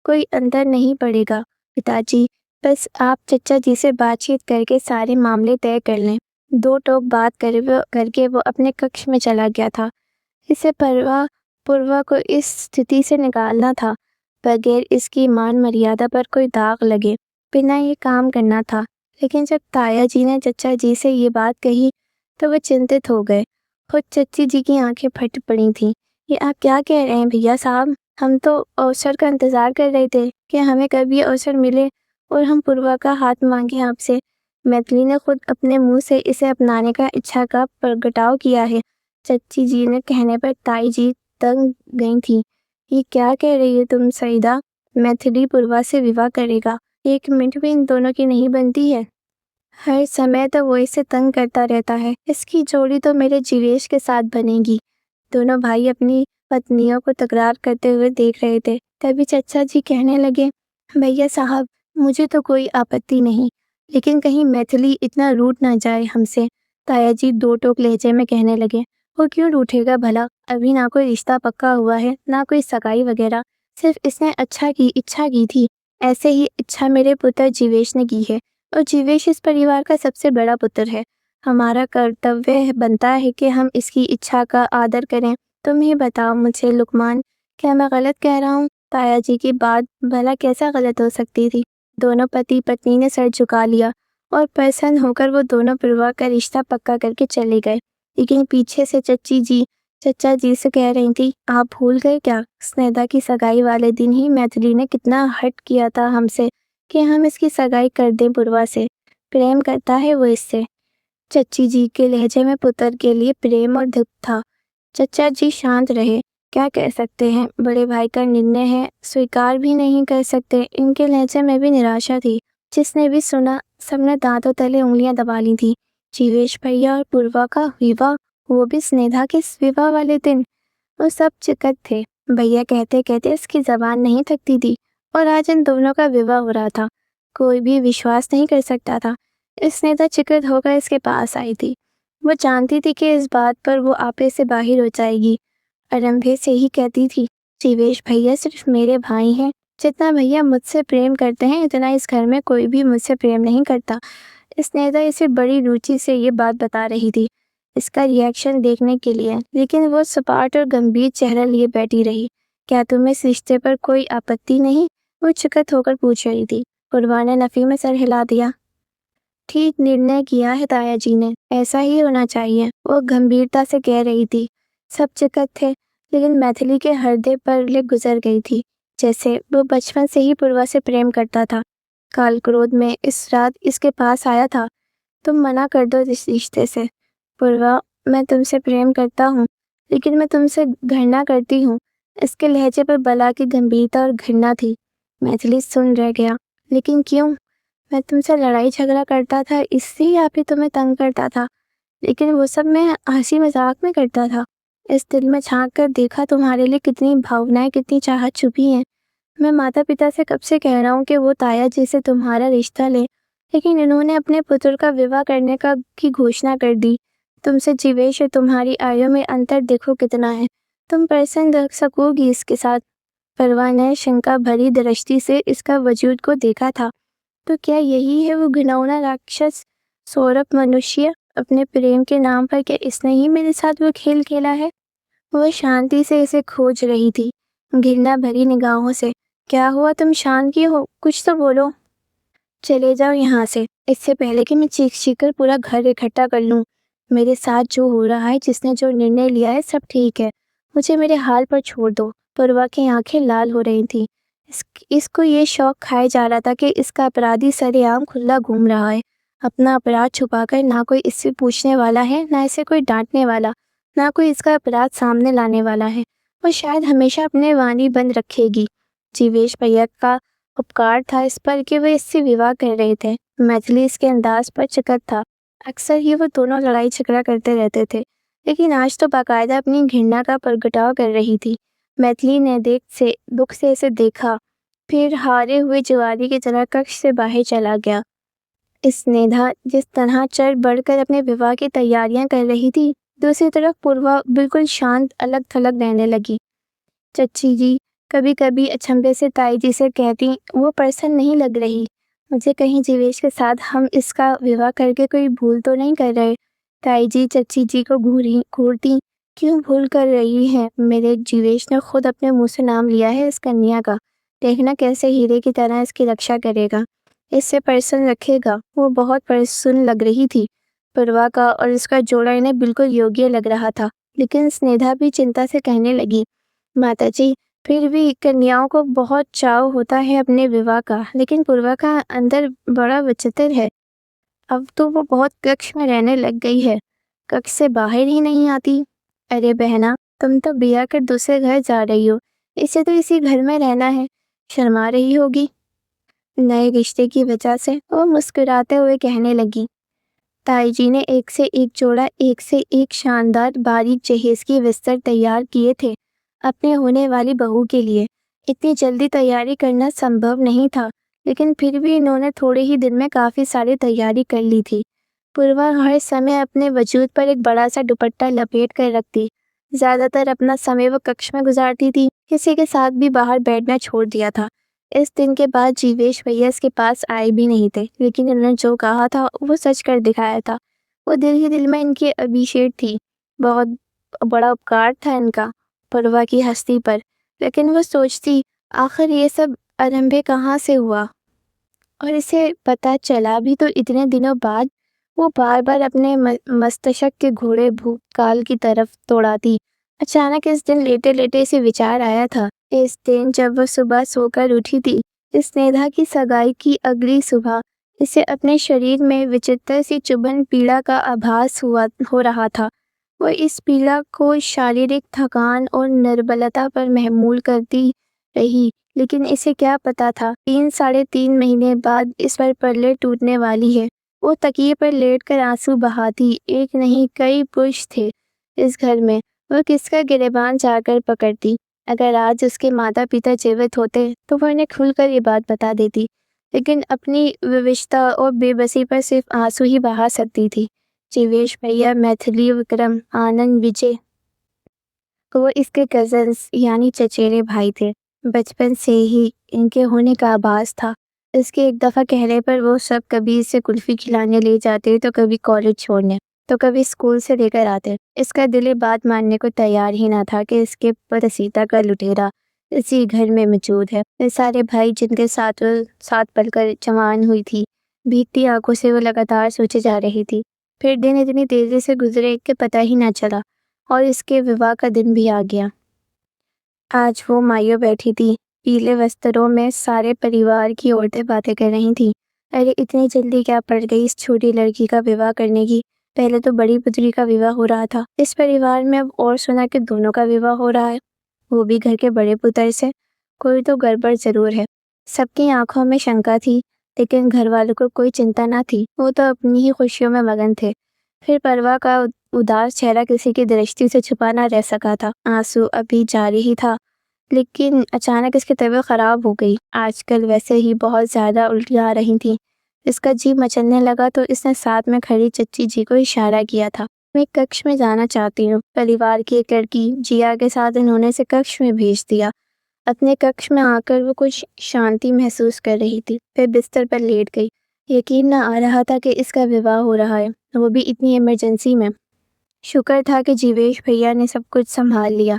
S1: कोई अंतर नहीं पड़ेगा पिताजी। बस आप चचा जी से बातचीत करके सारे मामले तय कर लें। 2 टोक बात करके वो अपने कक्ष में चला गया था। इसे पूर्वा को इस स्थिति से निकालना था, बगैर इसकी मान मर्यादा पर कोई दाग लगे बिना ये काम करना था। लेकिन जब ताया जी ने चचा जी से ये बात कही तो वो चिंतित हो गए। खुद चच्ची जी की आंखें फट पड़ी थीं। ये आप क्या कह रहे हैं भैया साहब? हम तो अवसर का इंतज़ार कर रहे थे कि हमें कब ये अवसर मिले और हम पूर्वा का हाथ मांगे आपसे। मैथिली ने खुद अपने मुंह से इसे अपनाने का इच्छा का प्रगटाव किया है। चच्ची जी ने कहने पर ताई जी दंग गई थी। ये क्या कह रही है तुम सईदा? मैथिली पूर्वा से विवाह करेगा? 1 मिनट भी इन दोनों की नहीं बनती है। हर समय तो वो इसे तंग करता रहता है। इसकी जोड़ी तो मेरे जीवेश के साथ बनेगी। दोनों भाई अपनी पत्नियों को तकरार करते हुए देख रहे थे। तभी चचा जी कहने लगे, भैया साहब मुझे तो कोई आपत्ति नहीं, लेकिन कहीं मैथिली इतना रूठ ना जाए हमसे। ताया जी 2 टोक लहजे में कहने लगे, वो क्यों रूठेगा भला? अभी ना कोई रिश्ता पक्का हुआ है, ना कोई सगाई वगैरह। सिर्फ इसने इच्छा की थी। ऐसे ही इच्छा मेरे पुत्र जीवेश ने की है और जीवेश इस परिवार का सबसे बड़ा पुत्र है। हमारा कर्तव्य बनता है कि हम इसकी इच्छा का आदर करें। तुम ही बताओ मुझे लुकमान, क्या मैं गलत कह रहा हूँ? ताया जी की बात भला कैसा गलत हो सकती थी? दोनों पति पत्नी ने सर झुका लिया और प्रसन्न होकर वो दोनों परिवार का रिश्ता पक्का करके चले गए। लेकिन पीछे से चचा जी से कह रही थी, आप भूल गए क्या? स्नेहा की सगाई वाले दिन ही मैथिली ने कितना हट किया था हमसे कि हम इसकी सगाई कर दें पूर्वा से। प्रेम करता है वो इससे। चच्ची जी के लहजे में पुत्र के लिए प्रेम और दुख था। चचा जी शांत रहे। क्या कह सकते हैं, बड़े भाई का निर्णय है, स्वीकार भी नहीं कर सकते। इनके लहजे में भी निराशा थी। जिसने भी सुना सबने दांतों तले उंगलियां दबा ली थी। जीवेश भैया और पूर्वा का विवाह, वो भी स्नेहा के विवाह वाले दिन। वो सब चिकट थे। भैया कहते कहते इसकी जबान नहीं थकती थी और आज इन दोनों का विवाह हो रहा था। कोई भी विश्वास नहीं कर सकता था। स्नेहा चिकट होकर इसके पास आई थी। वो जानती थी कि इस बात पर वो आपे से बाहर हो जाएगी। आरंभे से ही कहती थी, जीवेश भैया सिर्फ मेरे भाई हैं। जितना भैया मुझसे प्रेम करते हैं इतना इस घर में कोई भी मुझसे प्रेम नहीं करता। स्नेहा इसे बड़ी रुचि से ये बात बता रही थी, इसका रिएक्शन देखने के लिए, लेकिन वो सपाट और गंभीर चेहरा लिए बैठी रही। क्या तुम्हें इस रिश्ते पर कोई आपत्ति नहीं? वो चिकत होकर पूछ रही थी। पूर्वा ने नफी में सर हिला दिया। ठीक निर्णय किया है ताया जी ने, ऐसा ही होना चाहिए, वो गंभीरता से कह रही थी। सब चिकत थे, लेकिन मैथिली के हृदय पर ले गुजर गई थी, जैसे वो बचपन से ही पूर्वा से प्रेम करता था। काल क्रोध में इस रात इसके पास आया था। तुम मना कर दो इस रिश्ते से। पूर्वा, मैं तुमसे प्रेम करता हूँ, लेकिन मैं तुमसे घृणा करती हूँ। इसके लहजे पर बला की गंभीरता और घृणा थी। मैथिली सुन रह गया। लेकिन क्यों? मैं तुमसे लड़ाई झगड़ा करता था, इसलिए आप ही तुम्हें तंग करता था, लेकिन वो सब मैं हंसी मजाक में करता था। इस दिल में झांक कर देखा तुम्हारे लिए कितनी भावनाएं, कितनी चाहत छुपी हैं। मैं माता पिता से कब से कह रहा हूँ कि वो ताया जी से तुम्हारा रिश्ता ले, लेकिन इन्होंने अपने पुत्र का विवाह करने की घोषणा कर दी। तुमसे जीवेश और तुम्हारी आयु में अंतर देखो कितना है। तुम प्रसन्न रख सकोगी इसके साथ? परवा ने शंका भरी दृष्टि से इसका वजूद को देखा था। तो क्या यही है वो घिनौना राक्षस, सौरभ मनुष्य? अपने प्रेम के नाम पर क्या इसने ही मेरे साथ वो खेल खेला है? वह शांति से इसे खोज रही थी, घृणा भरी निगाहों से। क्या हुआ, तुम शांत क्यों हो? कुछ तो बोलो। चले जाओ यहाँ से, इससे पहले कि मैं चीख कर पूरा घर इकट्ठा कर लूँ। मेरे साथ जो हो रहा है, जिसने जो निर्णय लिया है, सब ठीक है। मुझे मेरे हाल पर छोड़ दो। पूर्वा की आंखें लाल हो रही थीं। इसको ये शौक खाए जा रहा था कि इसका अपराधी सरेआम खुला घूम रहा है। अपना अपराध छुपाकर ना कोई इससे पूछने वाला है, ना इसे कोई डांटने वाला, ना कोई इसका अपराध सामने लाने वाला है। वो शायद हमेशा अपने वाणी बंद रखेगी। जीवेश भैया का उपकार था इस पर कि वे इससे विवाह कर रहे थे। मैथिली इसके अंदाज पर चिकट था। अक्सर ही वो दोनों लड़ाई झगड़ा करते रहते थे, लेकिन आज तो बाकायदा अपनी घृणा का प्रगटाव कर रही थी। मैथिली ने दुख से इसे देखा, फिर हारे हुए जुआरी की तरह कक्ष से बाहर चला गया। स्नेहा जिस तरह चढ़ बढ़कर अपने विवाह की तैयारियां कर रही थी, दूसरी तरफ पूर्वा बिल्कुल शांत अलग थलग रहने लगी। चच्ची जी कभी कभी अचंभे से ताई जी से कहती, वो पर्सन नहीं लग रही, मुझे कहीं जीवेश के साथ हम इसका विवाह करके कोई भूल तो नहीं कर रहे। ताई जी चच्ची जी को घूरती, क्यों भूल कर रही है? मेरे जीवेश ने खुद अपने मुंह से नाम लिया है इस कन्या का, देखना कैसे हीरे की तरह इसकी रक्षा करेगा, इससे पर्सन रखेगा। वो बहुत प्रसन्न लग रही थी। पूर्वा का और इसका जोड़ा इन्हें बिल्कुल योग्य लग रहा था। लेकिन स्नेहा भी चिंता से कहने लगी, माताजी फिर भी कन्याओं को बहुत चाव होता है अपने विवाह का, लेकिन पूर्वा का अंदर बड़ा विचित्र है। अब तो वो बहुत कक्ष में रहने लग गई है, कक्ष से बाहर ही नहीं आती। अरे बहना, तुम तो ब्याह कर दूसरे घर जा रही हो, इसे तो इसी घर में रहना है, शर्मा रही होगी। नए रिश्ते की वजह से वो मुस्कुराते हुए कहने लगी। ताई जी ने एक से एक जोड़ा, एक से एक शानदार बारीक जहेज की बिस्तर तैयार किए थे अपने होने वाली बहू के लिए। इतनी जल्दी तैयारी करना संभव नहीं था, लेकिन फिर भी इन्होंने थोड़े ही दिन में काफ़ी सारी तैयारी कर ली थी। पूर्वा हर समय अपने वजूद पर एक बड़ा सा दुपट्टा लपेट कर रखती। ज़्यादातर अपना समय वो कक्ष में गुजारती थी, किसी के साथ भी बाहर बैठना छोड़ दिया था। इस दिन के बाद जीवेश भैया इसके पास आए भी नहीं थे, लेकिन इन्होंने जो कहा था वो सच कर दिखाया था। वो दिल ही दिल में इनकी अभिषेक थी, बहुत बड़ा उपकार था इनका पूर्वा की हस्ती पर। लेकिन वो सोचती, आखिर ये सब आरंभे कहाँ से हुआ, और इसे पता चला भी तो इतने दिनों बाद। वो बार बार अपने मस्तिष्क के घोड़े भूतकाल की तरफ दौड़ाती। अचानक इस दिन लेटे लेटे इसे विचार आया था, इस दिन जब वह सुबह सोकर उठी थी, स्नेहा की सगाई की अगली सुबह। इसे अपने शरीर में विचित्र सी चुभन पीड़ा का आभास हो रहा था। वो इस पीड़ा को शारीरिक थकान और निर्बलता पर महमूल करती रही, लेकिन इसे क्या पता था 3 साढ़े 3 महीने बाद इस पर पल्ले टूटने वाली है। वो तकिए पर लेटकर आंसू बहाती। एक नहीं कई पुरुष थे इस घर में, वो किसका गिरेबान जाकर पकड़ती। अगर आज उसके माता पिता जीवित होते तो वह उन्हें खुलकर ये बात बता देती, लेकिन अपनी विवशता और बेबसी पर सिर्फ आंसू ही बहा सकती थी। जीवेश भैया, मैथिली, विक्रम, आनंद, विजय, वो इसके कजन्स यानी चचेरे भाई थे। बचपन से ही इनके होने का आभास था। इसके एक दफ़ा कहने पर वो सब कभी इसे कुल्फ़ी खिलाने ले जाते, तो कभी कॉलेज छोड़ने, तो कभी स्कूल से लेकर आते। इसका दिल ये बात मानने को तैयार ही ना था कि इसके पतिसीता का लुटेरा इसी घर में मौजूद है। ये सारे भाई जिनके साथ वो साथ पलकर जवान हुई थी, भीगती आंखों से वो लगातार सोचे जा रही थी। फिर दिन इतनी तेज़ी से गुजरे कि पता ही ना चला, और इसके विवाह का दिन भी आ गया। आज वो मायूं बैठी थी, पीले वस्त्रों में सारे परिवार की औरतें बातें कर रही थीं। अरे इतनी जल्दी क्या पड़ गई इस छोटी लड़की का विवाह करने की? पहले तो बड़ी पुत्री का विवाह हो रहा था, इस परिवार में अब और सुना कि दोनों का विवाह हो रहा है, वो भी घर के बड़े पुत्र से। कोई तो गड़बड़ जरूर है। सबकी आंखों में शंका थी, लेकिन घर वालों को कोई चिंता ना थी, वो तो अपनी ही खुशियों में मगन थे। फिर परवा का उदास चेहरा किसी की दृष्टि से छुपा ना रह सका था। आंसू अभी जारी ही था, लेकिन अचानक इसकी तबीयत खराब हो गई। आजकल वैसे ही बहुत ज़्यादा उल्टियाँ आ रही थीं। इसका जी मचलने लगा तो इसने साथ में खड़ी चच्ची जी को इशारा किया था। मैं कक्ष में जाना चाहती हूँ। परिवार की एक लड़की जिया के साथ इन्होंने इसे कक्ष में भेज दिया। अपने कक्ष में आकर वो कुछ शांति महसूस कर रही थी, फिर बिस्तर पर लेट गई। यकीन न आ रहा था कि इसका विवाह हो रहा है, वो भी इतनी इमरजेंसी में। शुक्र था कि जीवेश भैया ने सब कुछ संभाल लिया,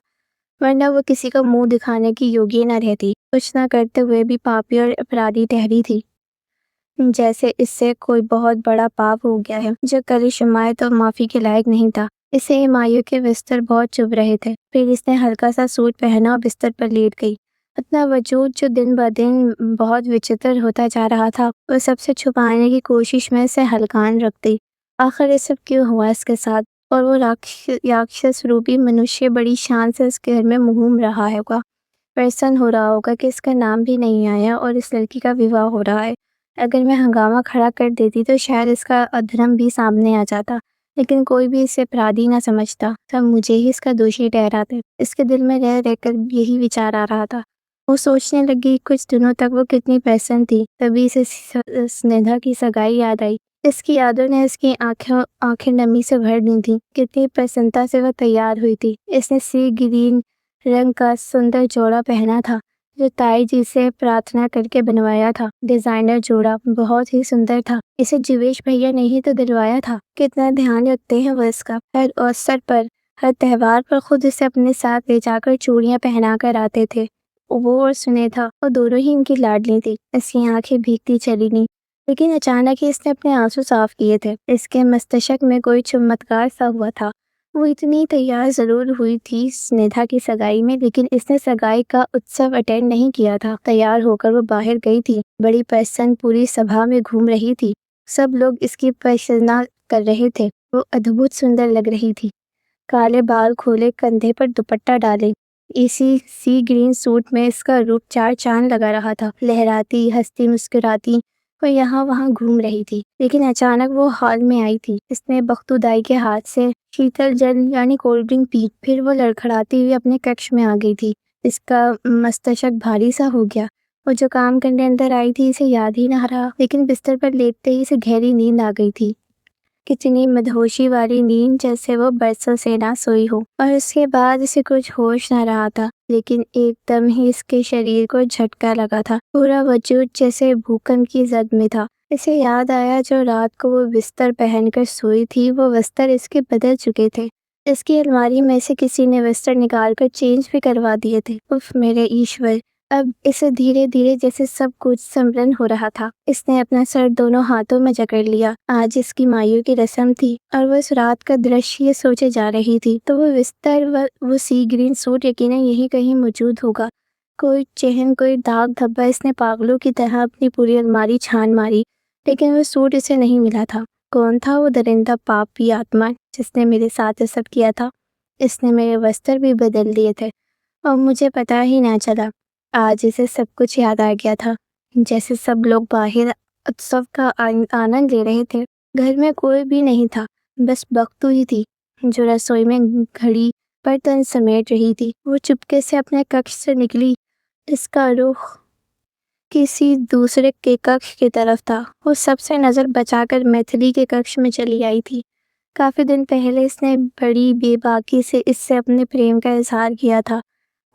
S1: वरना वो किसी को मुंह दिखाने की योग्य न रहती। कुछ न करते हुए भी पापी और अपराधी ठहरी थी, जैसे इससे कोई बहुत बड़ा पाप हो गया है जो करिश्माए तो माफ़ी के लायक नहीं था। इसे मायूं के बिस्तर बहुत चुभ रहे थे। फिर इसने हल्का सा सूट पहना और बिस्तर पर लेट गई। अपना वजूद जो दिन ब दिन बहुत विचित्र होता जा रहा था, वो सबसे छुपाने की कोशिश में इसे हलकान रखती। आखिर ये सब क्यों हुआ इसके साथ? और वो राक्षस रूपी मनुष्य बड़ी शान से इस घर में घूम रहा होगा, प्रसन्न हो रहा होगा कि इसका नाम भी नहीं आया और इस लड़की का विवाह हो रहा है। अगर मैं हंगामा खड़ा कर देती तो शायद इसका अधर्म भी सामने आ जाता। लेकिन कोई भी इसे अपराधी ना समझता। सब मुझे ही इसका दोषी ठहराते। इसके दिल में रह रहकर यही विचार आ रहा था। वो सोचने लगी कुछ दिनों तक वो कितनी प्रसन्न थी। तभी इसे स्नेहा की सगाई याद आई। इसकी यादों ने इसकी आंखें नमी से भर दी थी। कितनी प्रसन्नता से वह तैयार हुई थी। इसने सी ग्रीन रंग का सुंदर जोड़ा पहना था जो ताई जी से प्रार्थना करके बनवाया था। डिजाइनर जोड़ा बहुत ही सुंदर था। इसे जीवेश भैया ने ही तो दिलवाया था। कितना ध्यान रखते हैं वो इसका। हर अवसर पर, हर त्योहार पर खुद इसे अपने साथ ले जाकर चूड़ियां पहना कर आते थे। वो और सुनेधा वो दोनों ही इनकी लाडली थी। इसकी आंखें भीगती चली गईं। लेकिन अचानक ही इसने अपने आंसू साफ किए थे। इसके मस्तिष्क में कोई चमत्कार सा हुआ था। वो इतनी तैयार जरूर हुई थी स्नेहा की सगाई में, लेकिन इसने सगाई का उत्सव अटेंड नहीं किया था। तैयार होकर वो बाहर गई थी। बड़ी प्रसन्न पूरी सभा में घूम रही थी। सब लोग इसकी प्रशंसा कर रहे थे। वो अद्भुत सुंदर लग रही थी। काले बाल खोले, कंधे पर दुपट्टा डाले, इसी सी ग्रीन सूट में इसका रूप चार चांद लगा रहा था। लहराती, हंसती, मुस्कुराती वो यहाँ वहाँ घूम रही थी। लेकिन अचानक वो हॉल में आई थी। इसने बख्तुदाई के हाथ से शीतल जल यानी कोल्ड ड्रिंक पी। फिर वो लड़खड़ाती हुई अपने कक्ष में आ गई थी। इसका मस्तिष्क भारी सा हो गया। वो जो काम करने अंदर आई थी इसे याद ही ना रहा। लेकिन बिस्तर पर लेटते ही इसे गहरी नींद आ गई थी। कितनी मदहोशी वाली नींद, जैसे वो बरसों से ना सोई हो। और उसके बाद इसे कुछ होश ना रहा था। लेकिन एकदम ही इसके शरीर को झटका लगा था। पूरा वजूद जैसे भूकंप की जद में था। इसे याद आया जो रात को वो बिस्तर पहनकर सोई थी, वो बिस्तर इसके बदल चुके थे। इसकी अलमारी में से किसी ने बिस्तर निकालकर चेंज भी करवा दिए थे। उफ मेरे ईश्वर। अब इसे धीरे धीरे जैसे सब कुछ स्मरण हो रहा था। इसने अपना सर दोनों हाथों में जकड़ लिया। आज इसकी मायूं की रस्म थी और वो इस रात का दृश्य सोचे जा रही थी। तो वो बिस्तर व वो सी ग्रीन सूट यकीनन यहीं कहीं मौजूद होगा। कोई चिन्ह, कोई दाग धब्बा। इसने पागलों की तरह अपनी पूरी अलमारी छान मारी, लेकिन वो सूट इसे नहीं मिला था। कौन था वो दरिंदा पापी आत्मा जिसने मेरे साथ ये सब किया था? इसने मेरे वस्त्र भी बदल दिए थे और मुझे पता ही ना चला। आज इसे सब कुछ याद आ गया था। जैसे सब लोग बाहर उत्सव का आनंद ले रहे थे। घर में कोई भी नहीं था, बस बख्तू ही थी जो रसोई में घड़ी बर्तन समेट रही थी। वो चुपके से अपने कक्ष से निकली। इसका रुख किसी दूसरे के कक्ष की तरफ था। वो सबसे नजर बचाकर मैथिली के कक्ष में चली आई थी। काफी दिन पहले इसने बड़ी बेबाकी से इससे अपने प्रेम का इजहार किया था।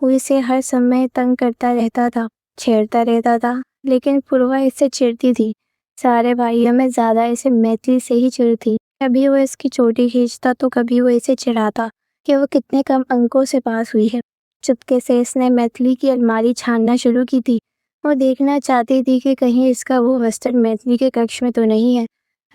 S1: वो इसे हर समय तंग करता रहता था, छेड़ता रहता था, लेकिन पूर्वा इससे चिढ़ती थी। सारे भाइयों में ज्यादा इसे मैथिली से ही चिढ़ थी। कभी वो इसकी चोटी खींचता तो कभी वो इसे चिढ़ाता कि वो कितने कम अंकों से पास हुई है। चुपके से इसने मैथिली की अलमारी छानना शुरू की थी। वो देखना चाहती थी कि कहीं इसका वो वस्त्र मैथिली के कक्ष में तो नहीं है।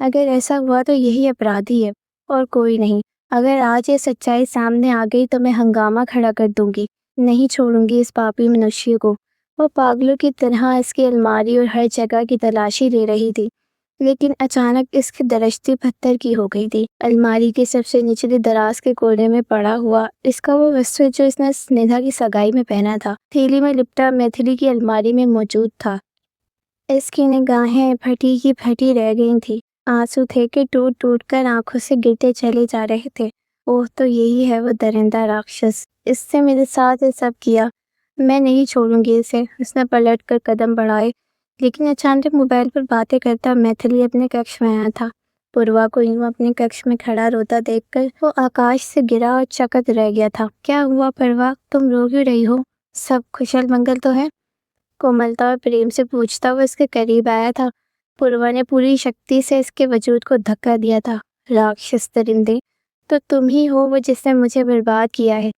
S1: अगर ऐसा हुआ तो यही अपराधी है और कोई नहीं। अगर आज ये सच्चाई सामने आ गई तो मैं हंगामा खड़ा कर दूंगी। नहीं छोड़ूंगी इस पापी मनुष्य को। वो पागलों की तरह इसकी अलमारी और हर जगह की तलाशी ले रही थी। लेकिन अचानक इसकी दरश्ती पत्थर की हो गई थी। अलमारी के सबसे निचले दराज के कोने में पड़ा हुआ इसका वो वस्त्र जो इसने स्नेहा की सगाई में पहना था, थैली में लिपटा मैथिली की अलमारी में मौजूद था। इसकी निगाहें फटी की फटी रह गई थी। आंसू थे कि टूट टूट कर आंखों से गिरते चले जा रहे थे। ओह, तो यही है वो दरिंदा राक्षस। इससे मेरे साथ ये सब किया। मैं नहीं छोड़ूंगी इसे। उसने पलट कर कदम बढ़ाए, लेकिन अचानक मोबाइल पर बातें करता मैथिली अपने कक्ष में आया था। पूर्वा को यूं अपने कक्ष में खड़ा रोता देखकर वो आकाश से गिरा और चकित रह गया था। क्या हुआ पूर्वा, तुम रो क्यों रही हो? सब कुशल मंगल तो है? कोमलता और प्रेम से पूछता हुआ इसके करीब आया था। पूर्वा ने पूरी शक्ति से इसके वजूद को धक्का दिया था। राक्षस दरिंदे, तो तुम ही हो वो जिसने मुझे बर्बाद किया है।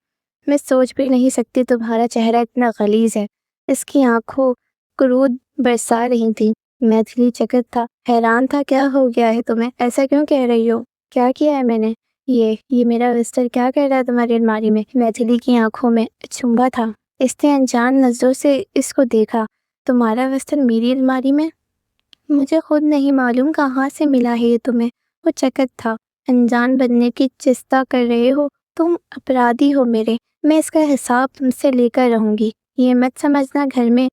S1: मैं सोच भी नहीं सकती तुम्हारा चेहरा इतना गलीज है। इसकी आंखों क्रोध बरसा रही थी। मैथिली चकित था, हैरान था। क्या हो गया है तुम्हें? ऐसा क्यों कह रही हो? क्या किया है मैंने? ये मेरा बिस्तर क्या कर रहा है तुम्हारी अलमारी में? मैथिली की आंखों में अचंभा था। इसने अनजान नजरों से इसको देखा। तुम्हारा बिस्तर मेरी अलमारी में? मुझे खुद नहीं मालूम कहाँ से मिला है ये तुम्हें। वो चकित था। अनजान बनने की चेष्टा कर रहे हो? तुम अपराधी हो मेरे। मैं इसका हिसाब तुमसे लेकर रहूंगी। ये मत समझना घर में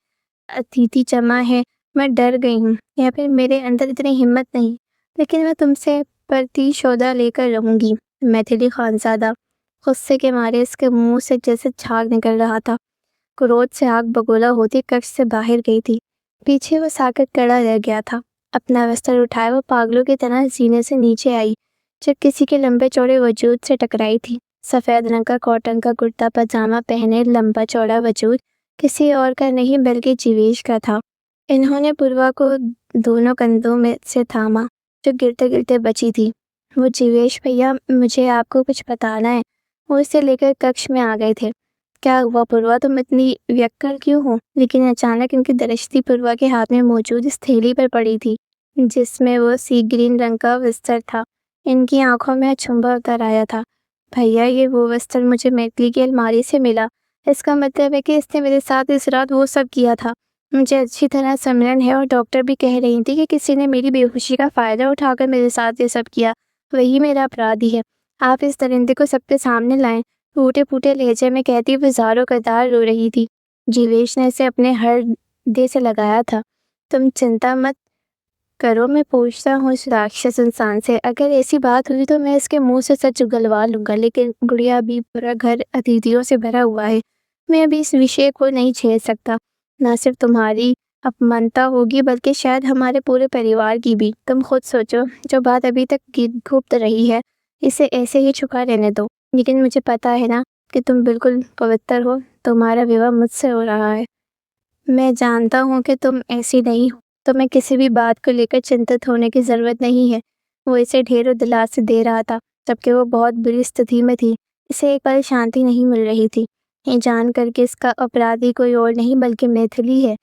S1: अतिथि जमा है मैं डर गई हूँ, या फिर मेरे अंदर इतनी हिम्मत नहीं। लेकिन मैं तुमसे प्रतिशोधा लेकर रहूंगी। मैथिली खानज़ादा गुस्से के मारे इसके मुंह से जैसे झाग निकल रहा था। क्रोध से आग बगोला होती कक्ष से बाहर गई थी। पीछे वो साकर खड़ा रह गया था। अपना बिस्तर उठाए वो पागलों की तरह जीने से नीचे आई, जब किसी के लंबे चौड़े वजूद से टकराई थी। सफ़ेद रंग का कॉटन का कुर्ता पजामा पहने लंबा चौड़ा वजूद किसी और का नहीं बल्कि जीवेश का था। इन्होंने पूर्वा को दोनों कंधों में से थामा, जो गिरते गिरते बची थी। वो जीवेश भैया, मुझे आपको कुछ बताना है। वो इसे लेकर कक्ष में आ गए थे। क्या हुआ पूर्वा, तुम इतनी व्यक्कड़ क्यों हो? लेकिन अचानक इनकी दृष्टि पूर्वा के हाथ में मौजूद इस थैली पर पड़ी थी, जिसमें वो सी ग्रीन रंग का बिस्तर था। इनकी आंखों में अचंभा उतर आया था। भैया, ये वो बिस्तर मुझे मैथिली की अलमारी से मिला। इसका मतलब है कि इसने मेरे साथ इस रात वो सब किया था। मुझे अच्छी तरह स्मरण है और डॉक्टर भी कह रही थी कि किसी ने मेरी बेहोशी का फ़ायदा उठाकर मेरे साथ ये सब किया। वही मेरा अपराधी है। आप इस दरिंदे को सबके सामने लाएं। टूटे फूटे लहजे में कहती वो ज़ारों कतार रो रही थी। जीवेश ने इसे अपने हृदय से लगाया था। तुम चिंता मत करो, मैं पूछता हूँ इस राक्षस इंसान से। अगर ऐसी बात हुई तो मैं इसके मुंह से सच उगलवा लूँगा। लेकिन गुड़िया, अभी पूरा घर अतिथियों से भरा हुआ है। मैं अभी इस विषय को नहीं छेड़ सकता। ना सिर्फ तुम्हारी अपमानता होगी बल्कि शायद हमारे पूरे परिवार की भी। तुम खुद सोचो, जो बात अभी तक गुप्त रही है इसे ऐसे ही छुपा रहने दो। लेकिन मुझे पता है ना कि तुम बिल्कुल पवित्र हो। तुम्हारा विवाह मुझसे हो रहा है। मैं जानता हूँ कि तुम ऐसी नहीं हो। तुम्हें किसी भी बात को लेकर चिंतित होने की ज़रूरत नहीं है। वो इसे ढेरों दिलासे दे रहा था, जबकि वो बहुत बुरी स्थिति में थी। इसे एक पल शांति नहीं मिल रही थी, ये जान कर कि इसका अपराधी कोई और नहीं बल्कि मैथिली है।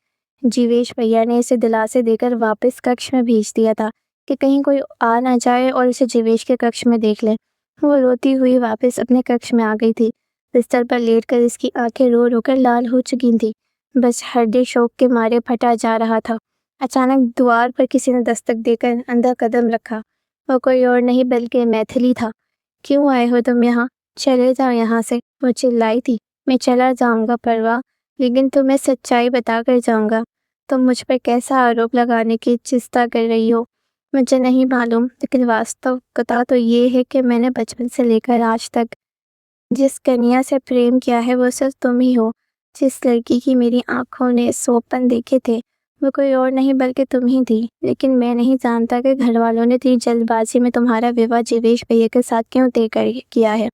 S1: जीवेश भैया ने इसे दिलासे देकर वापस कक्ष में भेज दिया था कि कहीं कोई आ ना जाए और इसे जीवेश के कक्ष में देख ले। वो रोती हुई वापस अपने कक्ष में आ गई थी। बिस्तर पर लेटकर इसकी आंखें रो रो कर लाल हो चुकी थी। बस हृदय शोक के मारे फटा जा रहा था। अचानक द्वार पर किसी ने दस्तक देकर अंदर कदम रखा। वो कोई और नहीं बल्कि मैथिली था। क्यों आए हो तुम यहाँ? चले जाओ यहाँ से, वो चिल्लाई थी। मैं चला जाऊँगा परवा, लेकिन तुम्हें सच्चाई बताकर जाऊँगा। तुम मुझ पर कैसा आरोप लगाने की चेष्टा कर रही हो मुझे नहीं मालूम, लेकिन वास्तविकता तो ये है कि मैंने बचपन से लेकर आज तक जिस कन्या से प्रेम किया है वो सिर्फ तुम ही हो। जिस लड़की की मेरी आंखों ने सौंपन देखे थे वो कोई और नहीं बल्कि तुम ही थी। लेकिन मैं नहीं जानता कि घर वालों ने इतनी जल्दबाजी में तुम्हारा विवाह जीवेश भैया के साथ क्यों तय किया है।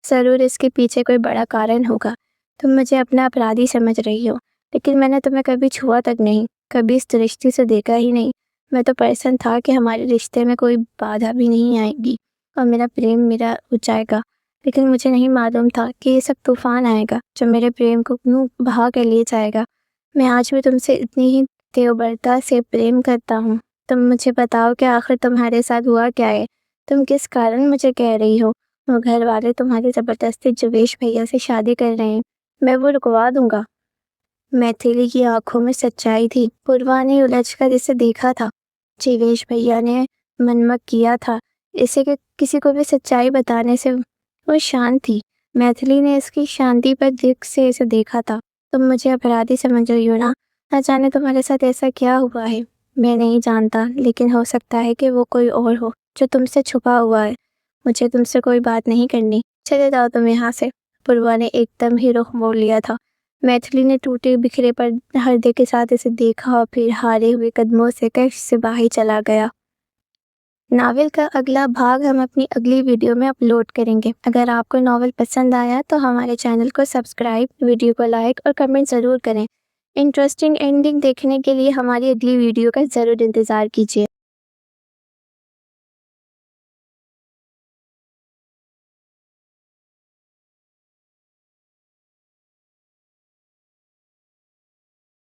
S1: ज़रूर इसके पीछे कोई बड़ा कारण होगा। तुम मुझे अपना अपराधी समझ रही हो, लेकिन मैंने तुम्हें कभी छुआ तक नहीं, कभी इस दृष्टि से देखा ही नहीं। मैं तो प्रसन्न था कि हमारे रिश्ते में कोई बाधा भी नहीं आएगी और मेरा प्रेम मेरा हो जाएगा। लेकिन मुझे नहीं मालूम था कि ये सब तूफान आएगा जो मेरे प्रेम को यूं बहा कर ले जाएगा। मैं आज भी तुमसे इतनी ही तीव्रता से प्रेम करता हूँ। तुम मुझे बताओ कि आखिर तुम्हारे साथ हुआ क्या है? तुम किस कारण मुझे कह रही हो वो घर वाले तुम्हारी ज़बरदस्ती जीवेश भैया से शादी कर रहे हैं? मैं वो रुकवा दूंगा। मैथिली की आंखों में सच्चाई थी। पूर्वा ने उलझकर इसे देखा था। जीवेश भैया ने मनमक किया था इसे कि किसी को भी सच्चाई बताने से वो शांत थी। मैथिली ने इसकी शांति पर दिख से इसे देखा था। तुम मुझे अपराधी समझ रही हो ना? न जाने तुम्हारे साथ ऐसा क्या हुआ है। मैं नहीं जानता, लेकिन हो सकता है कि वो कोई और हो जो तुमसे छुपा हुआ है। मुझे तुमसे कोई बात नहीं करनी। चले जाओ तुम यहाँ से। पूर्वा ने एकदम ही रुख मोड़ लिया था। मैथिली ने टूटे बिखरे पर हृदय के साथ इसे देखा और फिर हारे हुए कदमों से कक्ष से बाहर चला गया। नावल का अगला भाग हम अपनी अगली वीडियो में अपलोड करेंगे। अगर आपको नावल पसंद आया तो हमारे चैनल को सब्सक्राइब, वीडियो को लाइक और कमेंट ज़रूर करें। इंटरेस्टिंग एंडिंग देखने के लिए हमारी अगली वीडियो का ज़रूर इंतज़ार कीजिए।